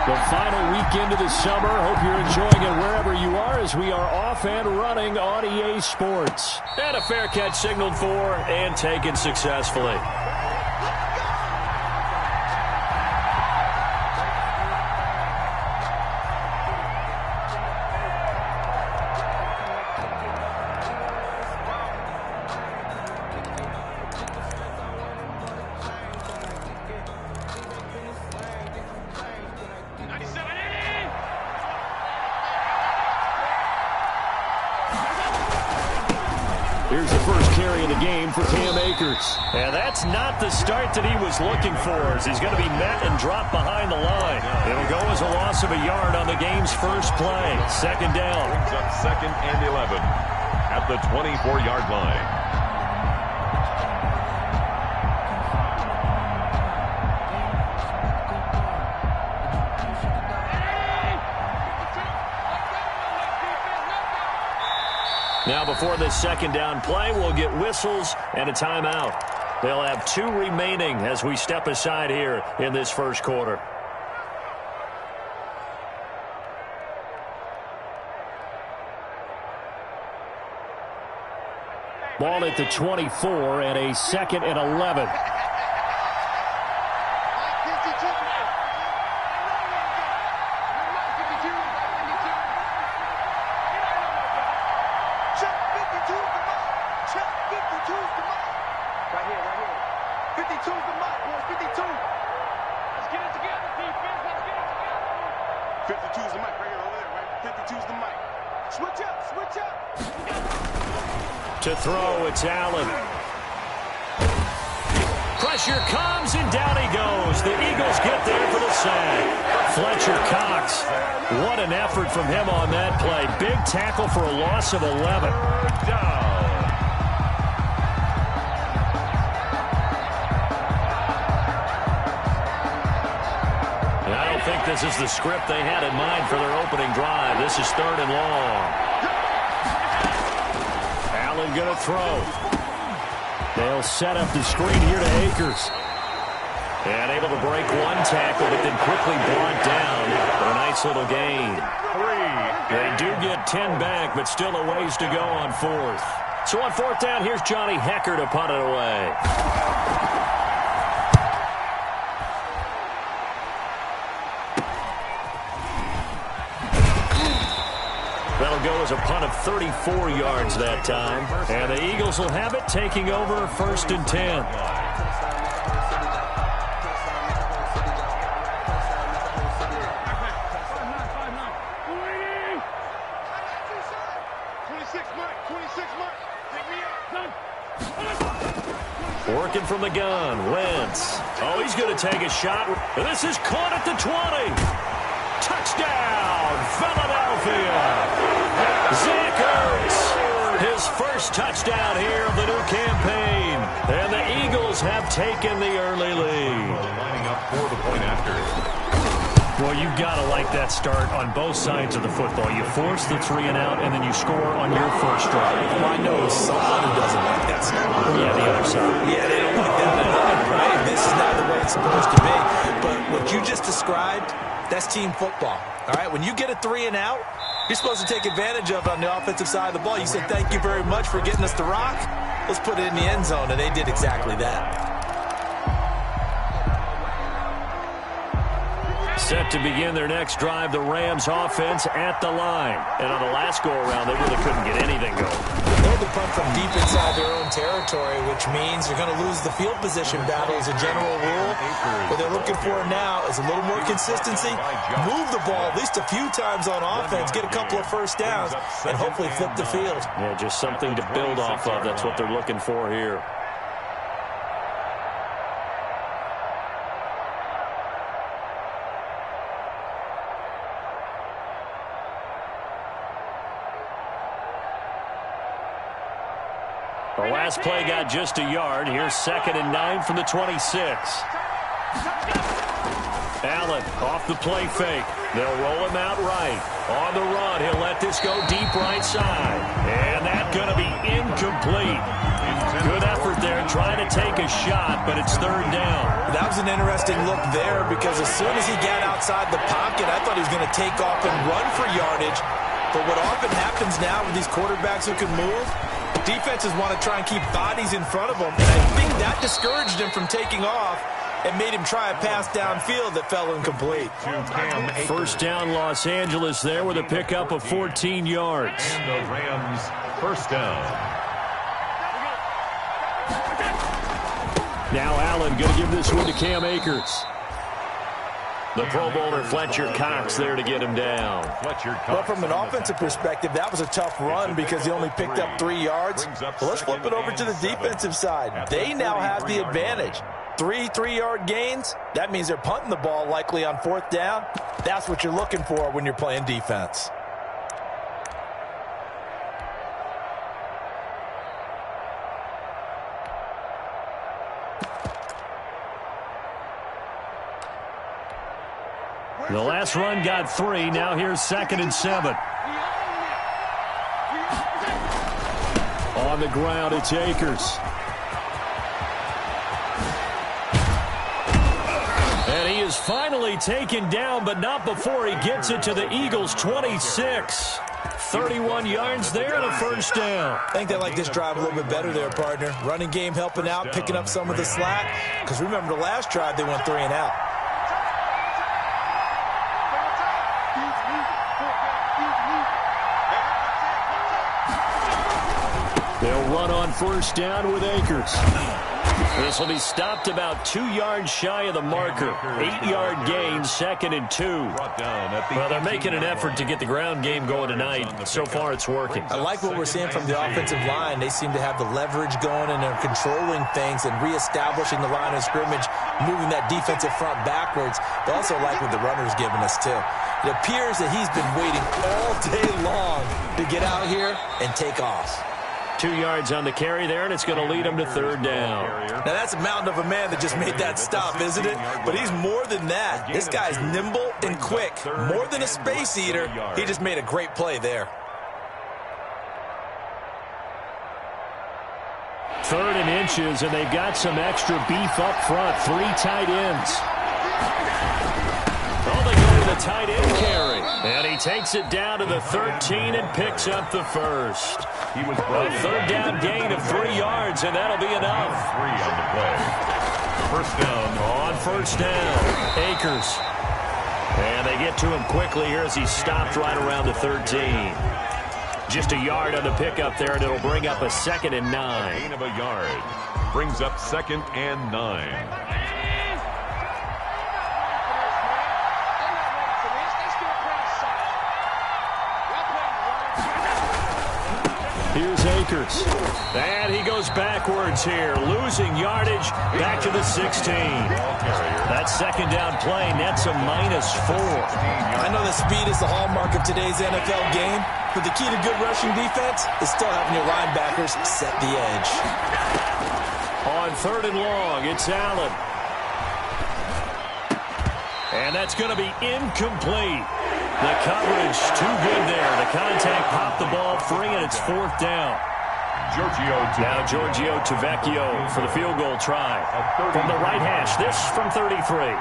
The final weekend of the summer. Hope you're enjoying it wherever you are as we are off and running on EA Sports. And a fair catch signaled for and taken successfully. Here's the first carry of the game for Cam Akers. And that's not the start that he was looking for, as he's going to be met and dropped behind the line. It'll go as a loss of a yard on the game's first play. Second down. Brings up 2nd and 11 at the 24-yard line. Now before this second down play, we'll get whistles and a timeout. They'll have 2 remaining as we step aside here in this first quarter. Ball at the 24 and a 2nd and 11. To throw, it's Allen. Pressure comes, and down he goes. The Eagles get there for the sack. Fletcher Cox. What an effort from him on that play. Big tackle for a loss of 11. Down. And I don't think this is the script they had in mind for their opening drive. This is 3rd and long. Allen going to throw. They'll set up the screen here to Akers. And able to break one tackle, but then quickly brought down for a nice little gain. 3. They do get 10 back, but still a ways to go on 4th. So on 4th down, here's Johnny Hekker to punt it away. That'll go as a punt of 34 yards that time. And the Eagles will have it, taking over 1st and 10. Working from the gun, Wentz. Oh, he's going to take a shot. This is caught at the 20. Touchdown, Philadelphia. Zach Ertz, his first touchdown here of the new campaign. And the Eagles have taken the early lead. Lining up for the point after. Well, you've got to like that start on both sides of the football. You force the 3 and out, and then you score on your first drive. Well, I know someone who doesn't like that start. Yeah, the other side. Yeah, they don't like that at all, right? This is not the way it's supposed to be. But what you just described, that's team football. All right, when you get a 3 and out, you're supposed to take advantage of on the offensive side of the ball. You said, thank you very much for getting us the rock. Let's put it in the end zone, and they did exactly that. Set to begin their next drive, the Rams offense at the line. And on the last go-around, they really couldn't get anything going. They had to punt from deep inside their own territory, which means you're going to lose the field position battle as a general rule. What they're looking for now is a little more consistency, move the ball at least a few times on offense, get a couple of first downs, and hopefully flip the field. Yeah, just something to build off of. That's what they're looking for here. The last play got just a yard. Here's 2nd and 9 from the 26. Allen off the play fake. They'll roll him out right. On the run, he'll let this go deep right side. And that's going to be incomplete. Good effort there trying to take a shot, but it's 3rd down. That was an interesting look there because as soon as he got outside the pocket, I thought he was going to take off and run for yardage. But what often happens now with these quarterbacks who can move, defenses want to try and keep bodies in front of them. And I think that discouraged him from taking off and made him try a pass downfield that fell incomplete. 1st down, Los Angeles there with a pickup of 14 yards. And the Rams 1st down. Now Allen going to give this one to Cam Akers. The Pro Bowler Fletcher Cox there to get him down. Well, from an offensive perspective, that was a tough run because he only picked up 3 yards. But let's flip it over to the defensive side. They now have the advantage. 3 3-yard gains, that means they're punting the ball likely on 4th down. That's what you're looking for when you're playing defense. The last run got 3. Now here's 2nd and 7. On the ground, it's Akers. And he is finally taken down, but not before he gets it to the Eagles' 26. 31 yards there and a 1st down. I think they like this drive a little bit better there, partner. Running game helping out, picking up some of the slack. Because remember the last drive, they went 3 and out. They'll run on 1st down with Akers. This will be stopped about 2 yards shy of the marker. 8-yard gain, 2nd and 2. Well, they're making an effort to get the ground game going tonight. So far, it's working. I like what we're seeing from the offensive line. They seem to have the leverage going, and they're controlling things and reestablishing the line of scrimmage, moving that defensive front backwards. But also like what the runner's giving us, too. It appears that he's been waiting all day long to get out here and take off. 2 yards on the carry there, and it's going to lead him to 3rd down. Now, that's a mountain of a man that just made that stop, isn't it? But he's more than that. This guy's nimble and quick. More than a space eater, he just made a great play there. 3rd and inches, and they've got some extra beef up front. 3 tight ends. Oh, they go to the tight end carry. And he takes it down to the 13 and picks up the 1st. He was a 3rd down gain of 3 yards, and that'll be enough. 3 on the play. 1st down. On 1st down, Akers. And they get to him quickly here as he stopped right around the 13. Just a yard on the pickup there, and it'll bring up a 2nd and 9. Gain of a yard. Brings up 2nd and 9. Here's Akers. And he goes backwards here, losing yardage back to the 16. That 2nd down play nets a -4. I know that speed is the hallmark of today's NFL game, but the key to good rushing defense is still having your linebackers set the edge. On 3rd and long, it's Allen. And that's going to be incomplete. The coverage too good there. The contact popped the ball free, and it's 4th down. Now Giorgio Tavecchio for the field goal try. From the right hash, this from 33.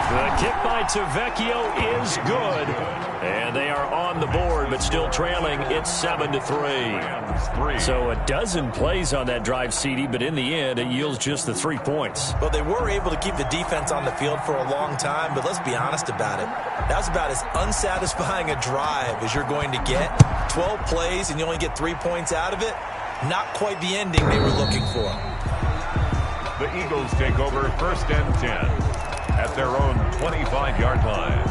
The kick by Tavecchio is good. And they are on the board, but still trailing. It's 7-3. So a dozen plays on that drive, CD, but in the end, it yields just the 3 points. Well, they were able to keep the defense on the field for a long time, but let's be honest about it. That was about as unsatisfying a drive as you're going to get. 12 plays, and you only get 3 points out of it. Not quite the ending they were looking for. The Eagles take over 1st and 10 at their own 25-yard line.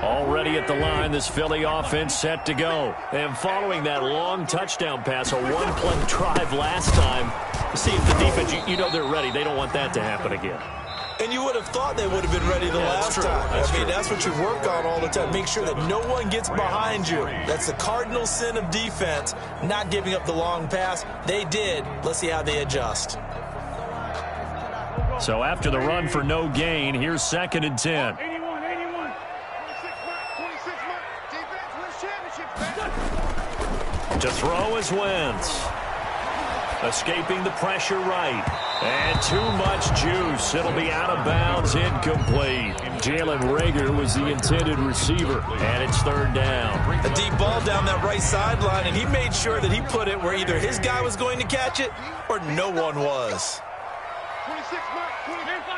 Already at the line, this Philly offense set to go. And following that long touchdown pass, a one-play drive last time, see if the defense, you know they're ready. They don't want that to happen again. And you would have thought they would have been ready the last time. I mean, that's what you work on all the time. Make sure that no one gets behind you. That's the cardinal sin of defense, not giving up the long pass. They did. Let's see how they adjust. So after the run for no gain, here's 2nd and 10. 81. 26 mark. Defense wins championships. To throw is Wentz. Escaping the pressure right. And too much juice. It'll be out of bounds, incomplete. Jalen Reagor was the intended receiver. And it's 3rd down. A deep ball down that right sideline, and he made sure that he put it where either his guy was going to catch it or no one was. 26 mark. 26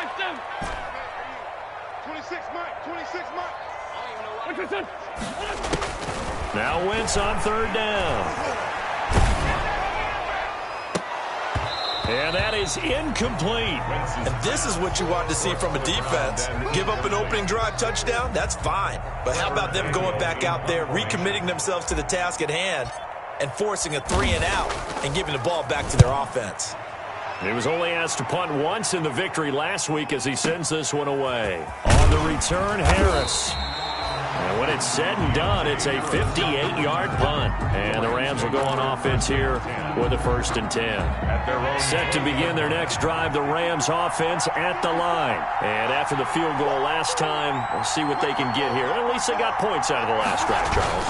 mark. 26 mark. Now Wentz on 3rd down. And that is incomplete. And this is what you want to see from a defense. Give up an opening drive touchdown, that's fine. But how about them going back out there, recommitting themselves to the task at hand, and forcing a 3-and-out and giving the ball back to their offense? He was only asked to punt once in the victory last week as he sends this one away. On the return, Harris. And when it's said and done, it's a 58-yard punt. And the Rams will go on offense here with a 1st and 10. Set to begin their next drive, the Rams offense at the line. And after the field goal last time, we'll see what they can get here. At least they got points out of the last drive, Charles.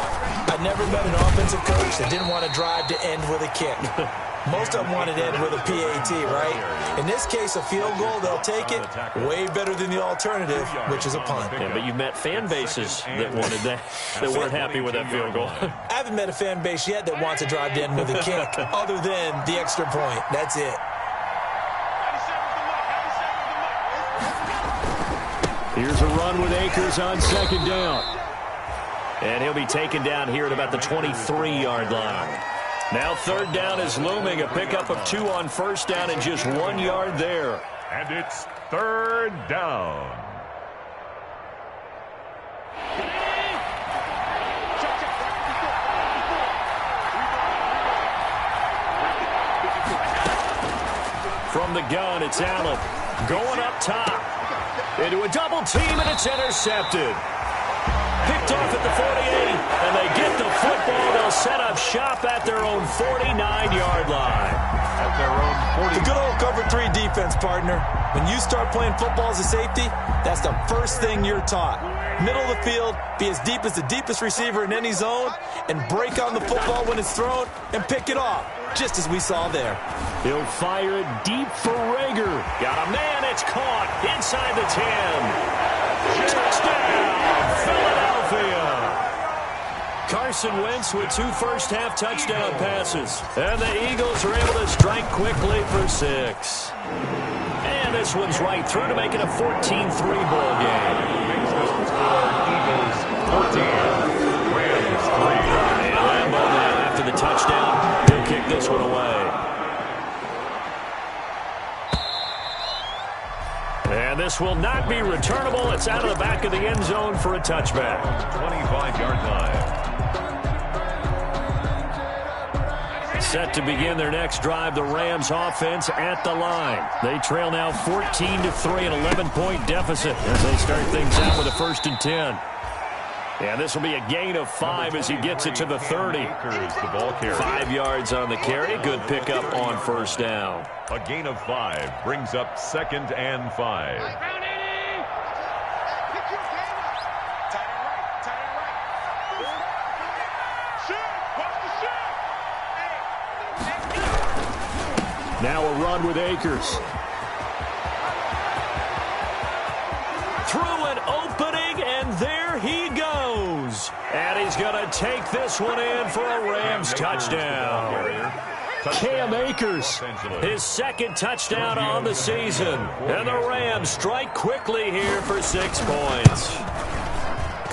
I never met an offensive coach that didn't want to drive to end with a kick. Most of them wanted to end with a PAT, right? In this case, a field goal, they'll take it. Way better than the alternative, which is a punt. Yeah, but you've met fan bases that wanted that weren't happy with that field goal. I haven't met a fan base yet that wants to drive to end with a kick, other than the extra point. That's it. Here's a run with Akers on 2nd down. And he'll be taken down here at about the 23-yard line. Now 3rd down is looming. A pickup of 2 on 1st down and just 1 yard there. And it's 3rd down. From the gun, it's Allen. Going up top. Into a double team, and it's intercepted. Picked off at the 48, and they get the football. They'll set up shop at their own 49-yard line. At their own 40. The good old cover 3 defense, partner. When you start playing football as a safety, that's the first thing you're taught. Middle of the field, be as deep as the deepest receiver in any zone, and break on the football when it's thrown and pick it off, just as we saw there. He'll fire it deep for Reagor. Got a man, it's caught inside the 10. Touchdown, Philadelphia. Carson Wentz with 2 first-half touchdown passes. And the Eagles are able to strike quickly for 6. And this one's right through to make it a 14-3 ball game. Makes the score Eagles 14, Rams 3. And Lambeau now after the touchdown, he'll kick this one away. And this will not be returnable. It's out of the back of the end zone for a touchback. 25-yard line. Set to begin their next drive, the Rams offense at the line. They trail now 14-3, an 11-point deficit as they start things out with a 1st and 10. And this will be a gain of 5 as he gets it to the 30. The ball carrier. 5 yards on the carry. Good pickup on 1st down. A gain of 5 brings up 2nd and 5. Now a run with Akers. Through an opening, and there he goes. And he's going to take this one in for a Rams touchdown. Cam Akers, his 2nd touchdown on the season. And the Rams strike quickly here for 6 points.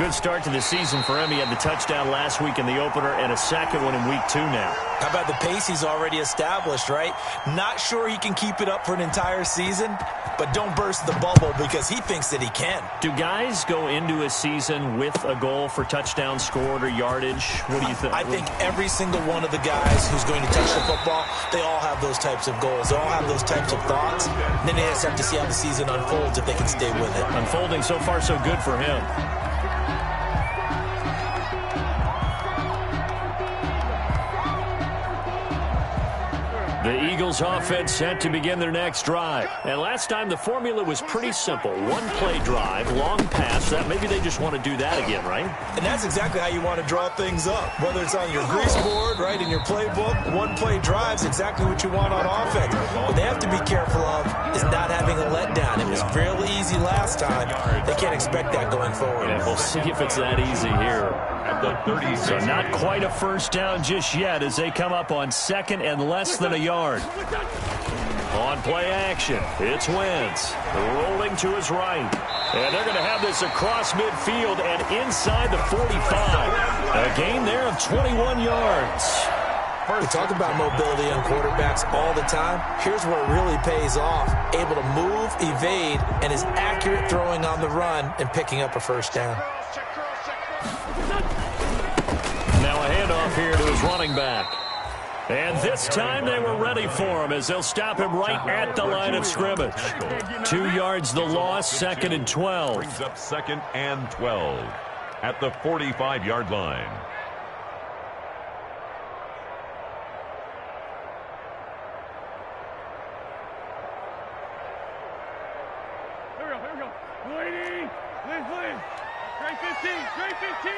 Good start to the season for him. He had the touchdown last week in the opener and a second one in week 2 now. How about the pace he's already established, right? Not sure he can keep it up for an entire season, but don't burst the bubble because he thinks that he can. Do guys go into a season with a goal for touchdowns scored or yardage? What do you think? I think every single one of the guys who's going to touch the football, they all have those types of goals. They all have those types of thoughts. And then they just have to see how the season unfolds if they can stay with it. Unfolding so far so good for him. The Eagles offense set to begin their next drive. And last time the formula was pretty simple. One play drive, long pass. That maybe they just want to do that again, right? And that's exactly how you want to draw things up. Whether it's on your grease board, right, in your playbook, one play drive's exactly what you want on offense. What they have to be careful of is not having a letdown. It was fairly easy last time. They can't expect that going forward. And we'll see if it's that easy here. At the 36. So not quite a first down just yet as they come up on second and less than a yard. On play action, it's Wentz rolling to his right. And they're going to have this across midfield and inside the 45. A gain there of 21 yards. We talk about mobility on quarterbacks all the time. Here's where it really pays off. Able to move, evade, and is accurate throwing on the run and picking up a first down. Now a handoff here to his running back. And this time they were ready for him as they'll stop him right at the line of scrimmage. 2 yards the loss, second and 12. Brings up second and 12 at the 45-yard line. Here we go. Waiting. Please. Straight 15.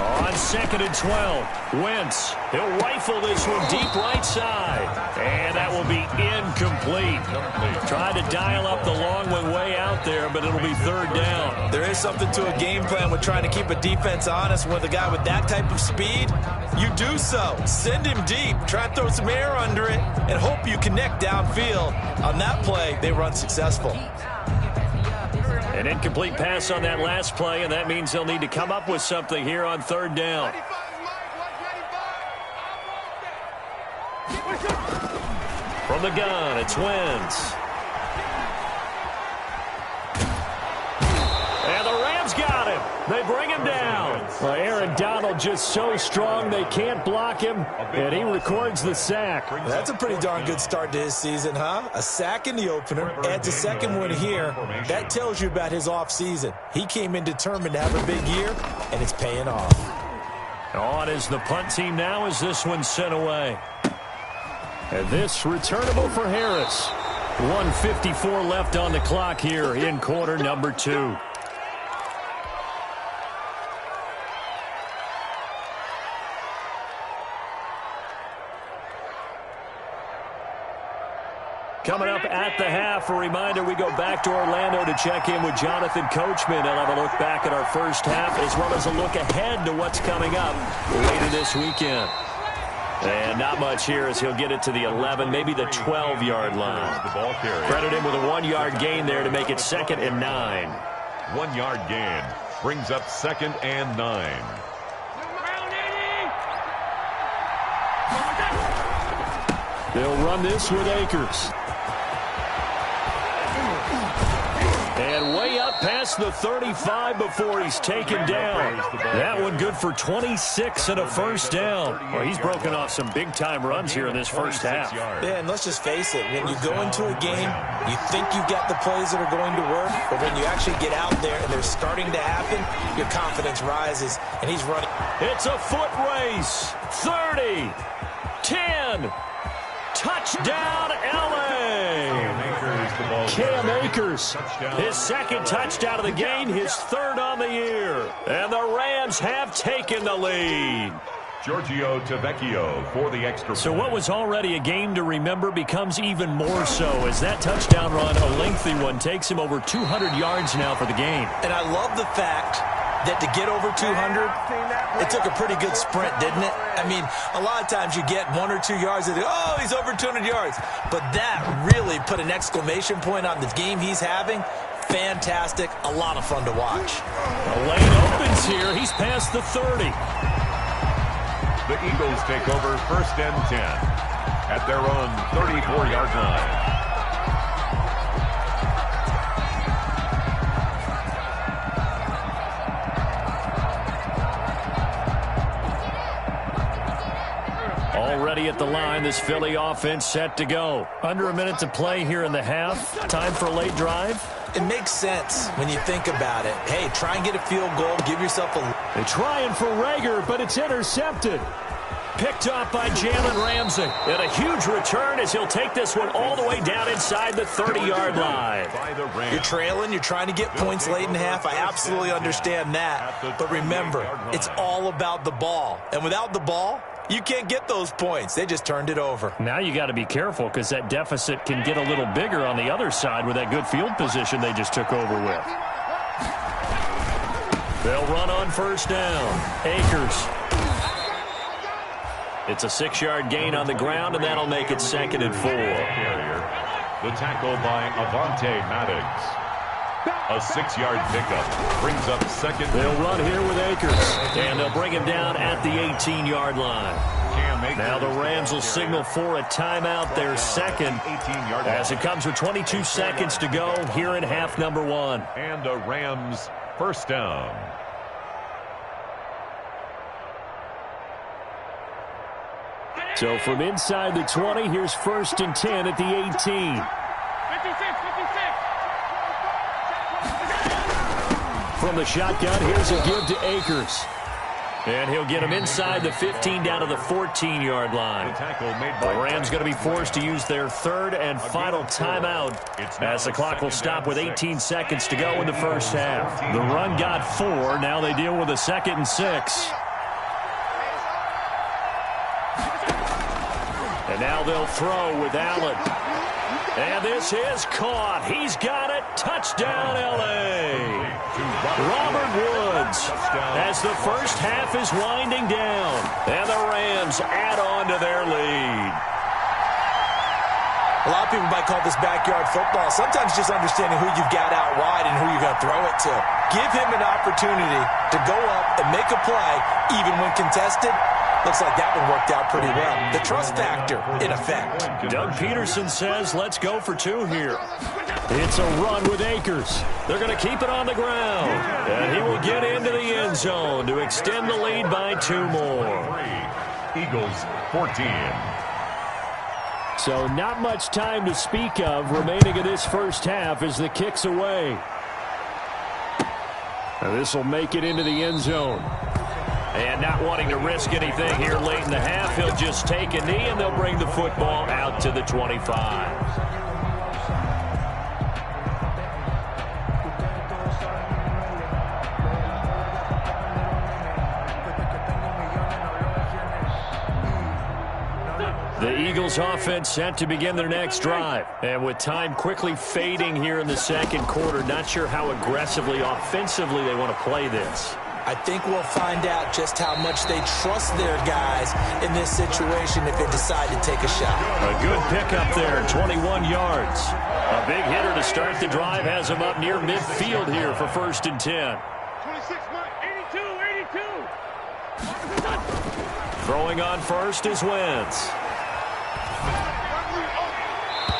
On second and 12, Wentz. He'll rifle this one deep right side. And that will be incomplete. Tried to dial up the long one way out there, but it'll be third down. There is something to a game plan with trying to keep a defense honest. With a guy with that type of speed, you do so. Send him deep. Try and throw some air under it and hope you connect downfield. On that play, they were unsuccessful. An incomplete pass on that last play, and that means they'll need to come up with something here on third down. From the gun, it's Wentz. And the Rams got him. They bring him down. Well, Aaron Donald just so strong they can't block him, and he records the sack. That's a pretty darn good start to his season, huh? A sack in the opener, adds a second one here. That tells you about his offseason. He came in determined to have a big year, and it's paying off. On is the punt team now as this one's sent away. And this returnable for Harris. 1:54 left on the clock here in quarter number 2. Coming up at the half, a reminder, we go back to Orlando to check in with Jonathan Coachman. He'll have a look back at our first half as well as a look ahead to what's coming up later this weekend. And not much here as he'll get it to the 11, maybe the 12-yard line. The ball carrier. Credit him with a 1-yard gain there to make it second and 9. 1-yard gain brings up second and 9. They'll run this with Akers. And way up past the 35 before he's taken down. That one good for 26 and a first down. Well, he's broken off some big-time runs here in this first half. Yeah, and let's just face it. When you go into a game, you think you've got the plays that are going to work, but when you actually get out there and they're starting to happen, your confidence rises, and he's running. It's a foot race. 30, 10, touchdown, L.A. Cam Akers, his second touchdown of the game, his third on the year. And the Rams have taken the lead. Giorgio Tavecchio for the extra point. So what was already a game to remember becomes even more so as that touchdown run, a lengthy one, takes him over 200 yards now for the game. And I love the fact that to get over 200, it took a pretty good sprint, didn't it? I mean, a lot of times you get 1 or 2 yards and oh, he's over 200 yards. But that really put an exclamation point on the game he's having. fantastic, a lot of fun to watch. The lane opens here. He's past the 30. The Eagles take over 1st and 10 at their own 34-yard line. Already at the line, this Philly offense set to go. Under a minute to play here in the half. Time for a late drive. It makes sense when you think about it. Hey, try and get a field goal. Give yourself a... They're trying for Rager, but it's intercepted. Picked up by Jalen Ramsey. And a huge return as he'll take this one all the way down inside the 30-yard line. You're trailing. You're trying to get points late in half. I absolutely understand that. But remember, it's all about the ball. And without the ball, you can't get those points. They just turned it over. Now you got to be careful because that deficit can get a little bigger on the other side with that good field position they just took over with. They'll run on 1st down. Akers. It's a 6-yard gain on the ground, and that'll make it 2nd and 4. The tackle by Avonte Maddox. A 6-yard pickup brings up 2nd. They'll run here with Akers, and they'll bring him down at the 18-yard line. Now the Rams will signal for a timeout, their 2nd, as it comes with 22 seconds to go here in half number 1. And a Rams 1st down. So from inside the 20, here's 1st and 10 at the 18. 56. From the shotgun, here's a give to Akers. And he'll get him inside the 15 down to the 14-yard line. The Rams going to be forced to use their 3rd and final timeout as the clock will stop with 18 seconds to go in the first half. The run got 4. Now they deal with a 2nd and 6. And now they'll throw with Allen. And this is caught. He's got it. Touchdown, L.A. Robert Woods as the first half is winding down. And the Rams add on to their lead. A lot of people might call this backyard football. Sometimes just understanding who you've got out wide and who you're going to throw it to. Give him an opportunity to go up and make a play, even when contested. Looks like that one worked out pretty well. The trust factor, in effect. Doug Peterson says, let's go for 2 here. It's a run with Akers. They're going to keep it on the ground. And he will get into the end zone to extend the lead by 2 more. Eagles 14. So not much time to speak of remaining in this first half as the kick's away. Now this will make it into the end zone. And not wanting to risk anything here late in the half, he'll just take a knee and they'll bring the football out to the 25. The Eagles offense set to begin their next drive. And with time quickly fading here in the second quarter, not sure how aggressively, offensively they want to play this. I think we'll find out just how much they trust their guys in this situation if they decide to take a shot. A good pickup there, 21 yards. A big hitter to start the drive has him up near midfield here for 1st and 10. 26, 82. Throwing on first is Wentz.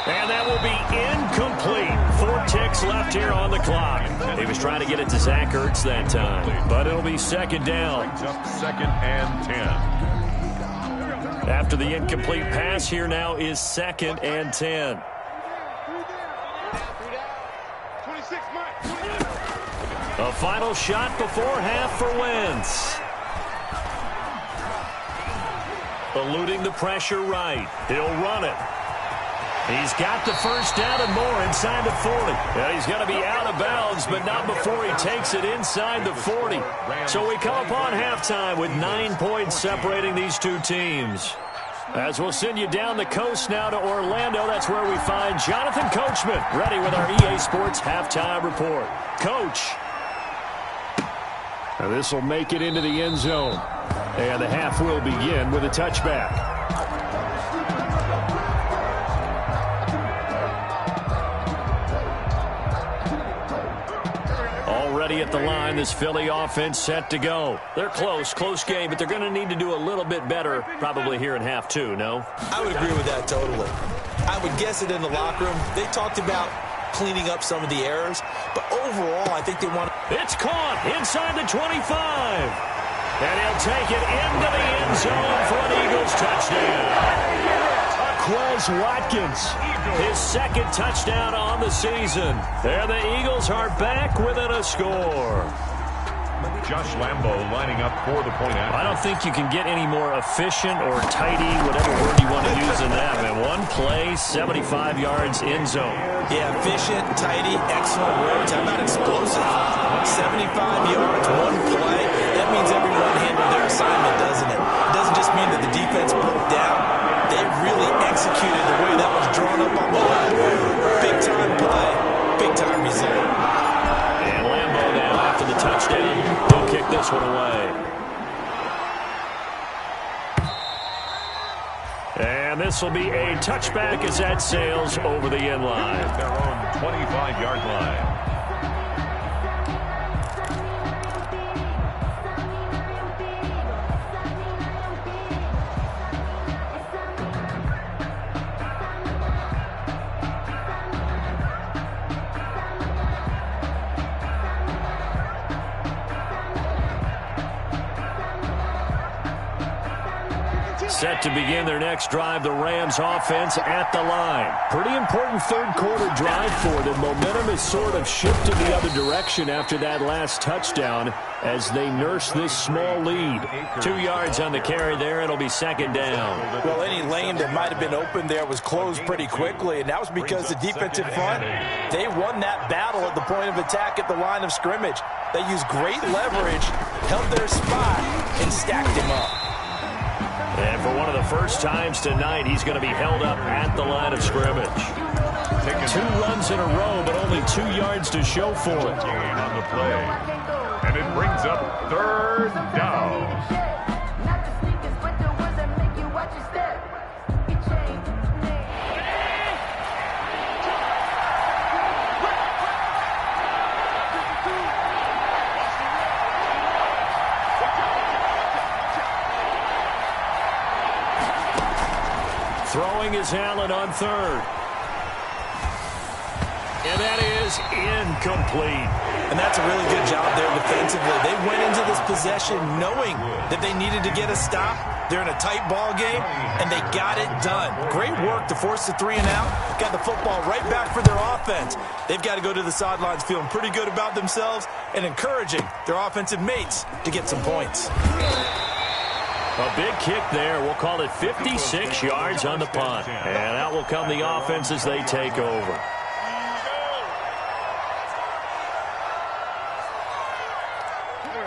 And that will be incomplete. 4 ticks left here on the clock. He was trying to get it to Zach Ertz that time, but it'll be 2nd down. 2nd and 10. After the incomplete pass, here now is 2nd and 10. 26, A final shot before half for Wentz. Eluding the pressure right. He'll run it. He's got the first down and more inside the 40. Yeah, he's going to be out of bounds, but not before he takes it inside the 40. So we come upon halftime with 9 points separating these two teams. As we'll send you down the coast now to Orlando, that's where we find Jonathan Coachman, ready with our EA Sports Halftime Report. Coach. Now this will make it into the end zone. And the half will begin with a touchback. ready at the line. This Philly offense set to go. They're close game, but they're going to need to do a little bit better probably here in half two, no? I would agree with that totally. I would guess it in the locker room. They talked about cleaning up some of the errors, but overall, I think they want to... It's caught inside the 25. And he'll take it into the end zone for an Eagles touchdown. Quez Watkins, his second touchdown on the season. And the Eagles are back within a score. Josh Lambo lining up for the point after. I don't think you can get any more efficient or tidy, whatever word you want to use in that, man. One play, 75 yards in zone. Yeah, efficient, tidy, excellent words. How about explosive? 75 yards, one play. That means everyone handled their assignment, doesn't it? It doesn't just mean that the defense broke down. They really executed the way that was drawn up on the line. Big-time play, big-time result. And Lambo now after the touchdown. He'll kick this one away. And this will be a touchback as that sails over the end line. Their own 25-yard line. Set to begin their next drive, the Rams offense at the line. Pretty important third quarter drive for them. Momentum has sort of shifted the other direction after that last touchdown as they nurse this small lead. 2 yards on the carry there. It'll be second down. Well, any lane that might have been open there was closed pretty quickly, and that was because the defensive front, they won that battle at the point of attack at the line of scrimmage. They used great leverage, held their spot, and stacked him up. And for one of the first times tonight, he's going to be held up at the line of scrimmage. 2 runs in a row, but only 2 yards to show for it. Gain on the play. And it brings up third down. Throwing is Allen on third. And that is incomplete. And that's a really good job there defensively. They went into this possession knowing that they needed to get a stop. They're in a tight ball game, and they got it done. Great work to force the 3 and out. Got the football right back for their offense. They've got to go to the sidelines feeling pretty good about themselves and encouraging their offensive mates to get some points. A big kick there. We'll call it 56 yards on the punt. And out will come the offense as they take over.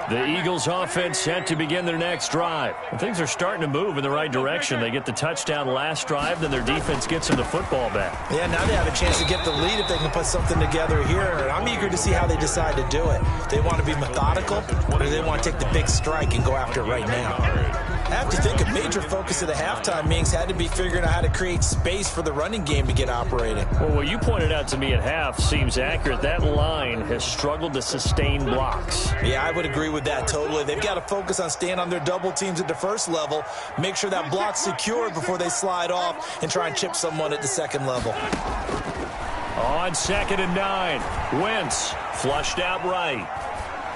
The Eagles offense set to begin their next drive. And things are starting to move in the right direction. They get the touchdown last drive, then their defense gets them the football back. Yeah, now they have a chance to get the lead if they can put something together here. And I'm eager to see how they decide to do it. They want to be methodical, or do they want to take the big strike and go after it right now? I have to think a major focus of the halftime meetings had to be figuring out how to create space for the running game to get operating. Well, what you pointed out to me at half seems accurate. That line has struggled to sustain blocks. Yeah, I would agree with that totally. They've got to focus on staying on their double teams at the first level, make sure that block's secured before they slide off and try and chip someone at the second level. On 2nd and 9, Wentz flushed out right.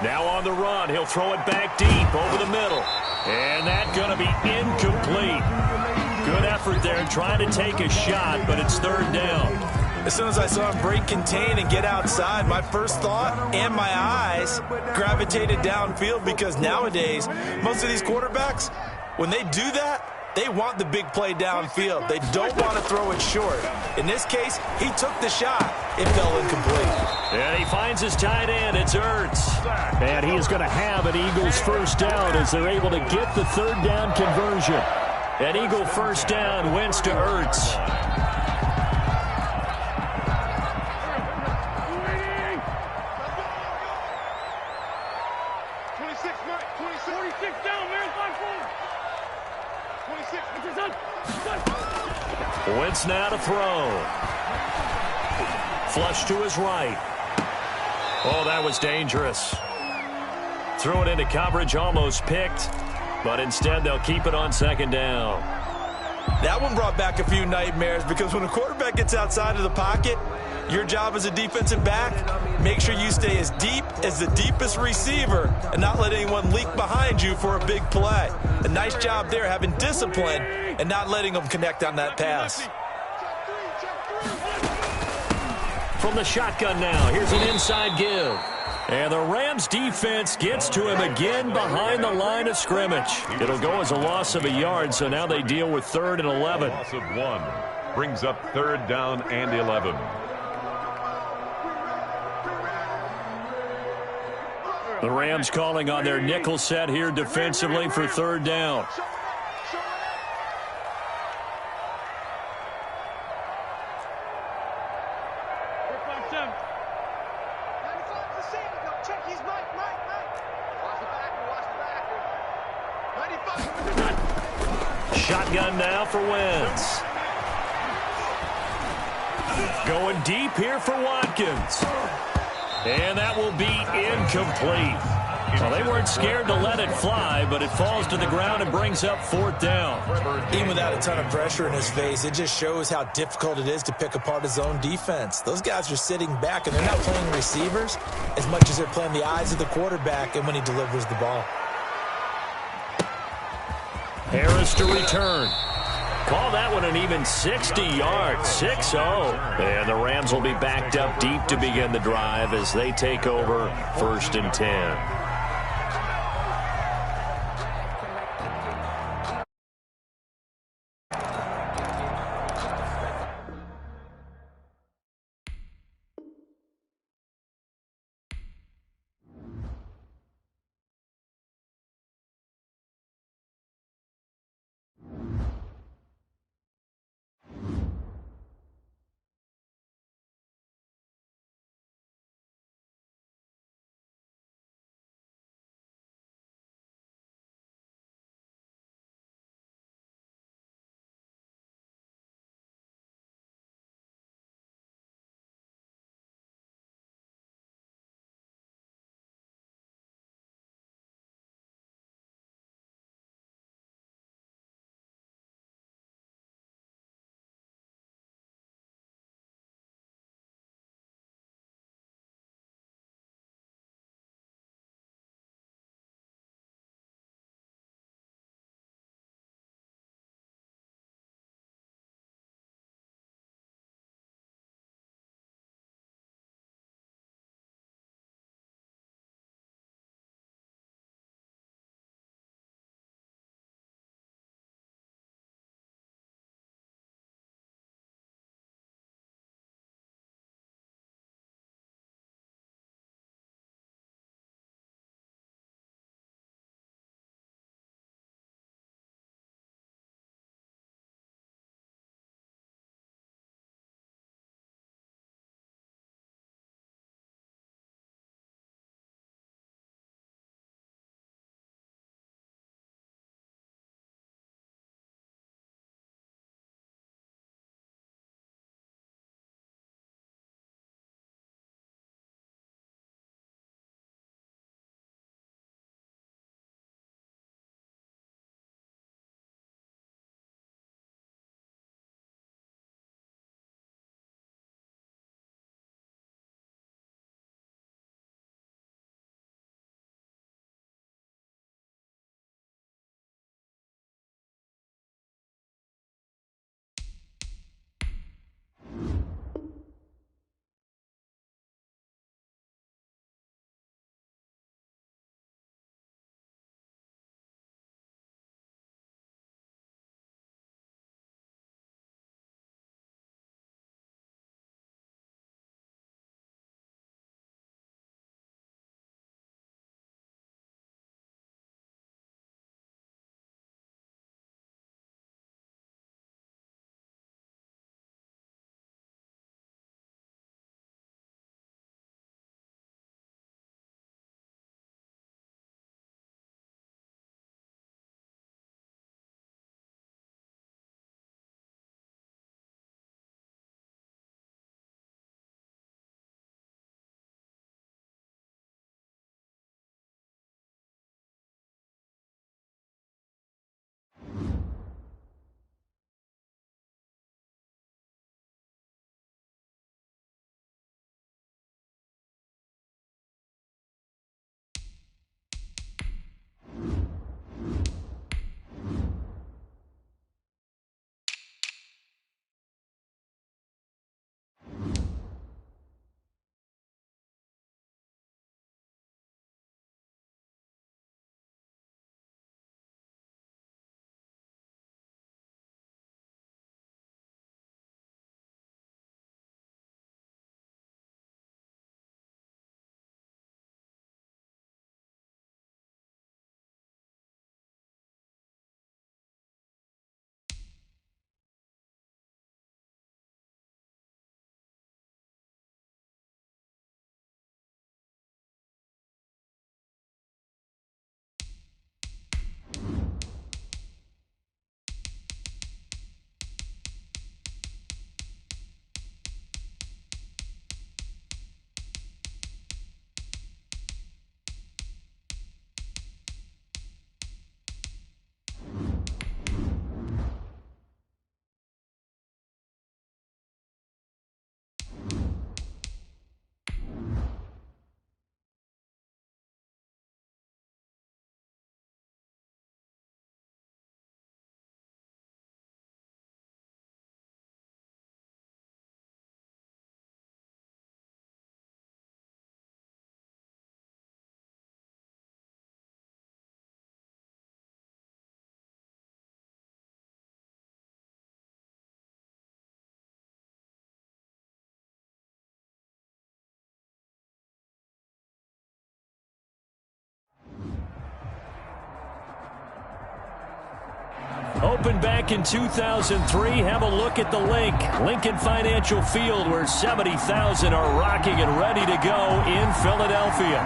Now on the run, he'll throw it back deep over the middle. And that's going to be incomplete. Good effort there trying to take a shot, but it's third down. As soon as I saw him break contain and get outside, my first thought and my eyes gravitated downfield because nowadays, most of these quarterbacks, when they do that, they want the big play downfield. They don't want to throw it short. In this case, he took the shot. It fell incomplete. And he finds his tight end. It's Ertz. And he is going to have an Eagles first down as they're able to get the third down conversion. An Eagle first down, Wentz to Ertz. Wentz now to throw. Flush to his right. Oh, that was dangerous. Threw it into coverage, almost picked, but instead they'll keep it on second down. That one brought back a few nightmares because when a quarterback gets outside of the pocket, your job as a defensive back, make sure you stay as deep as the deepest receiver and not let anyone leak behind you for a big play. A nice job there having discipline and not letting them connect on that pass. From the shotgun now, here's an inside give. And the Rams defense gets to him again behind the line of scrimmage. It'll go as a loss of a yard, so now they deal with 3rd and 11. Loss of 1 brings up 3rd down and 11. The Rams calling on their nickel set here defensively for 3rd down. Shotgun now for Wentz. Going deep here for Watkins. And that will be incomplete. Well, they weren't scared to let it fly, but it falls to the ground and brings up 4th down. Even without a ton of pressure in his face, it just shows how difficult it is to pick apart his own defense. Those guys are sitting back, and they're not playing receivers as much as they're playing the eyes of the quarterback and when he delivers the ball. Harris to return. Call that one an even 60 yards, 6-0. And the Rams will be backed up deep to begin the drive as they take over 1st and 10. Opened back in 2003. Have a look at the link. Lincoln Financial Field, where 70,000 are rocking and ready to go in Philadelphia.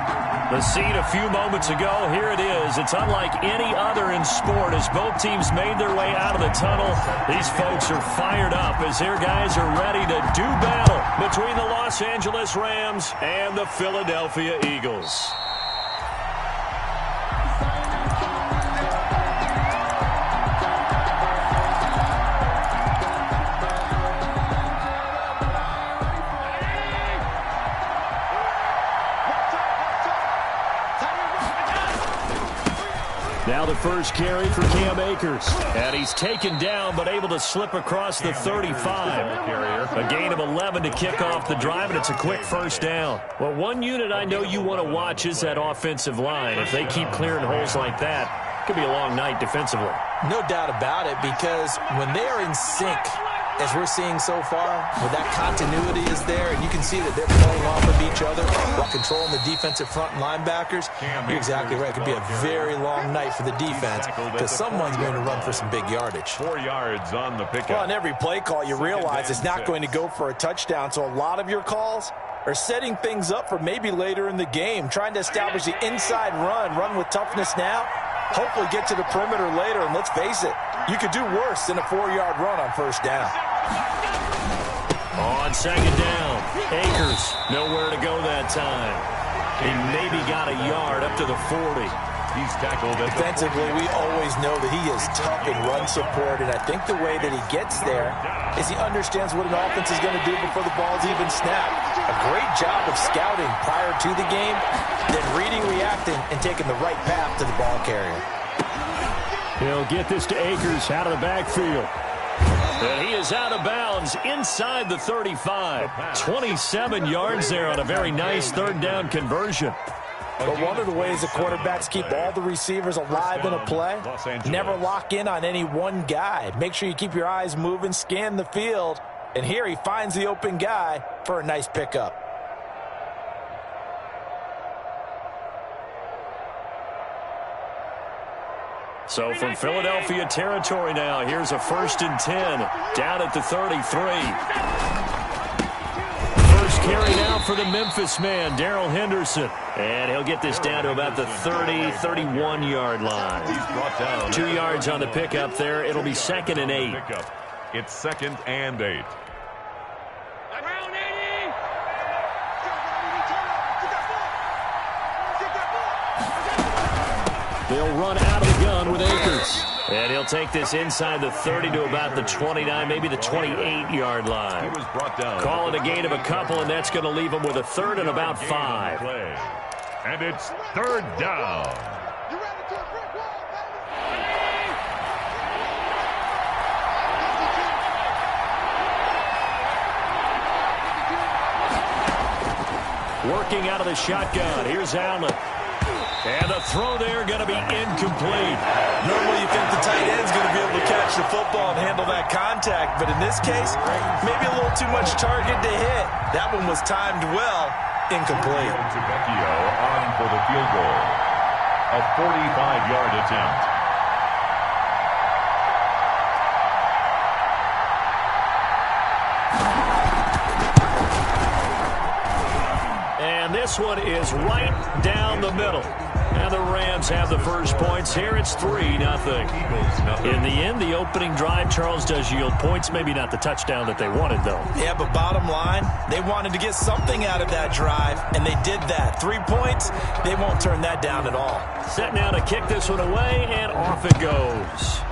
The scene a few moments ago, here it is. It's unlike any other in sport as both teams made their way out of the tunnel. These folks are fired up as their guys are ready to do battle between the Los Angeles Rams and the Philadelphia Eagles. Now the first carry for Cam Akers. And he's taken down but able to slip across the 35. A gain of 11 to kick off the drive, and it's a quick first down. Well, one unit I know you want to watch is that offensive line. If they keep clearing holes like that, it could be a long night defensively. No doubt about it, because when they are in sync, as we're seeing so far, where that continuity is there, and you can see that they're playing off of each other while controlling the defensive front and linebackers, you're exactly right. It could be a very long night for the defense because someone's going to run for some big yardage. 4 yards on the pickup. Well, on every play call, you realize it's not going to go for a touchdown, so a lot of your calls are setting things up for maybe later in the game, trying to establish the inside run with toughness now, hopefully get to the perimeter later, and let's face it, you could do worse than a 4-yard run on first down. On second down, Akers nowhere to go that time. He maybe got a yard up to the 40. He's tackled at Defensively, we always know that he is tough in run support, and I think the way that he gets there is he understands what an offense is going to do before the ball's even snapped. A great job of scouting prior to the game, then reading, reacting, and taking the right path to the ball carrier. He'll get this to Akers out of the backfield. And he is out of bounds inside the 35. 27 yards there on a very nice third down conversion. But one of the ways the quarterbacks keep all the receivers alive in a play, never lock in on any one guy. Make sure you keep your eyes moving, scan the field, and here he finds the open guy for a nice pickup. So from Philadelphia territory now, here's a 1st and 10 down at the 33. First carry now for the Memphis man, Darrell Henderson. And he'll get this down to about the 30, 31-yard line. He's brought down 2 yards on the pickup there. It'll be 2nd and 8. It's 2nd and 8. They'll run out of the gun with Akers. And he'll take this inside the 30 to about the 29, maybe the 28-yard line. He was brought down. Call it a gain of a couple, and that's going to leave him with a 3rd and about 5. And it's 3rd down. Working out of the shotgun. Here's Allen. And the throw there going to be incomplete. Normally you think the tight end's going to be able to catch the football and handle that contact, but in this case, maybe a little too much target to hit. That one was timed well, incomplete. Vecchio on for the field goal. A 45-yard attempt. And this one is right down the middle. And the Rams have the first points here. It's 3-0. In the end, the opening drive, Charles, does yield points. Maybe not the touchdown that they wanted, though. Yeah, but bottom line, they wanted to get something out of that drive, and they did that. 3 points, they won't turn that down at all. Set now to kick this one away, and off it goes.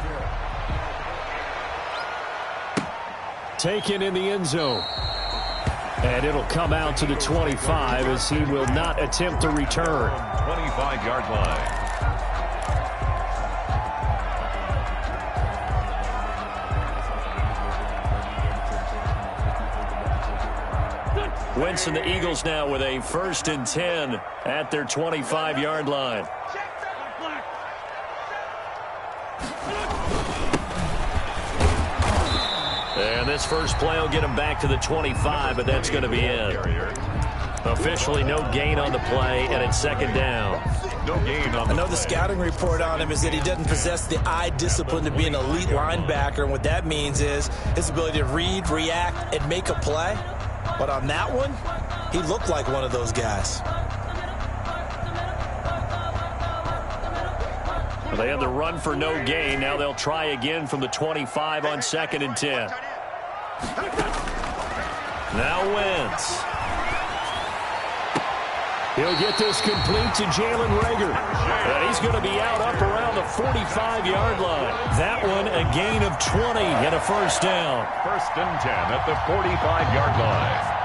Taken in the end zone. And it'll come out to the 25 as he will not attempt to return. 25-yard line. Wentz and the Eagles now with a 1st and 10 at their 25-yard line. And this first play will get him back to the 25, but that's going to be it. Officially no gain on the play, and it's 2nd down. No gain on I know the scouting report on him is that he doesn't possess the eye discipline to be an elite linebacker, and what that means is his ability to read, react, and make a play. But on that one, he looked like one of those guys. Well, they had the run for no gain. Now they'll try again from the 25 on 2nd and 10. Now Wentz. He'll get this complete to Jalen Reagor. And he's going to be out up around the 45-yard line. That one a gain of 20 and a first down. 1st and 10 at the 45-yard line.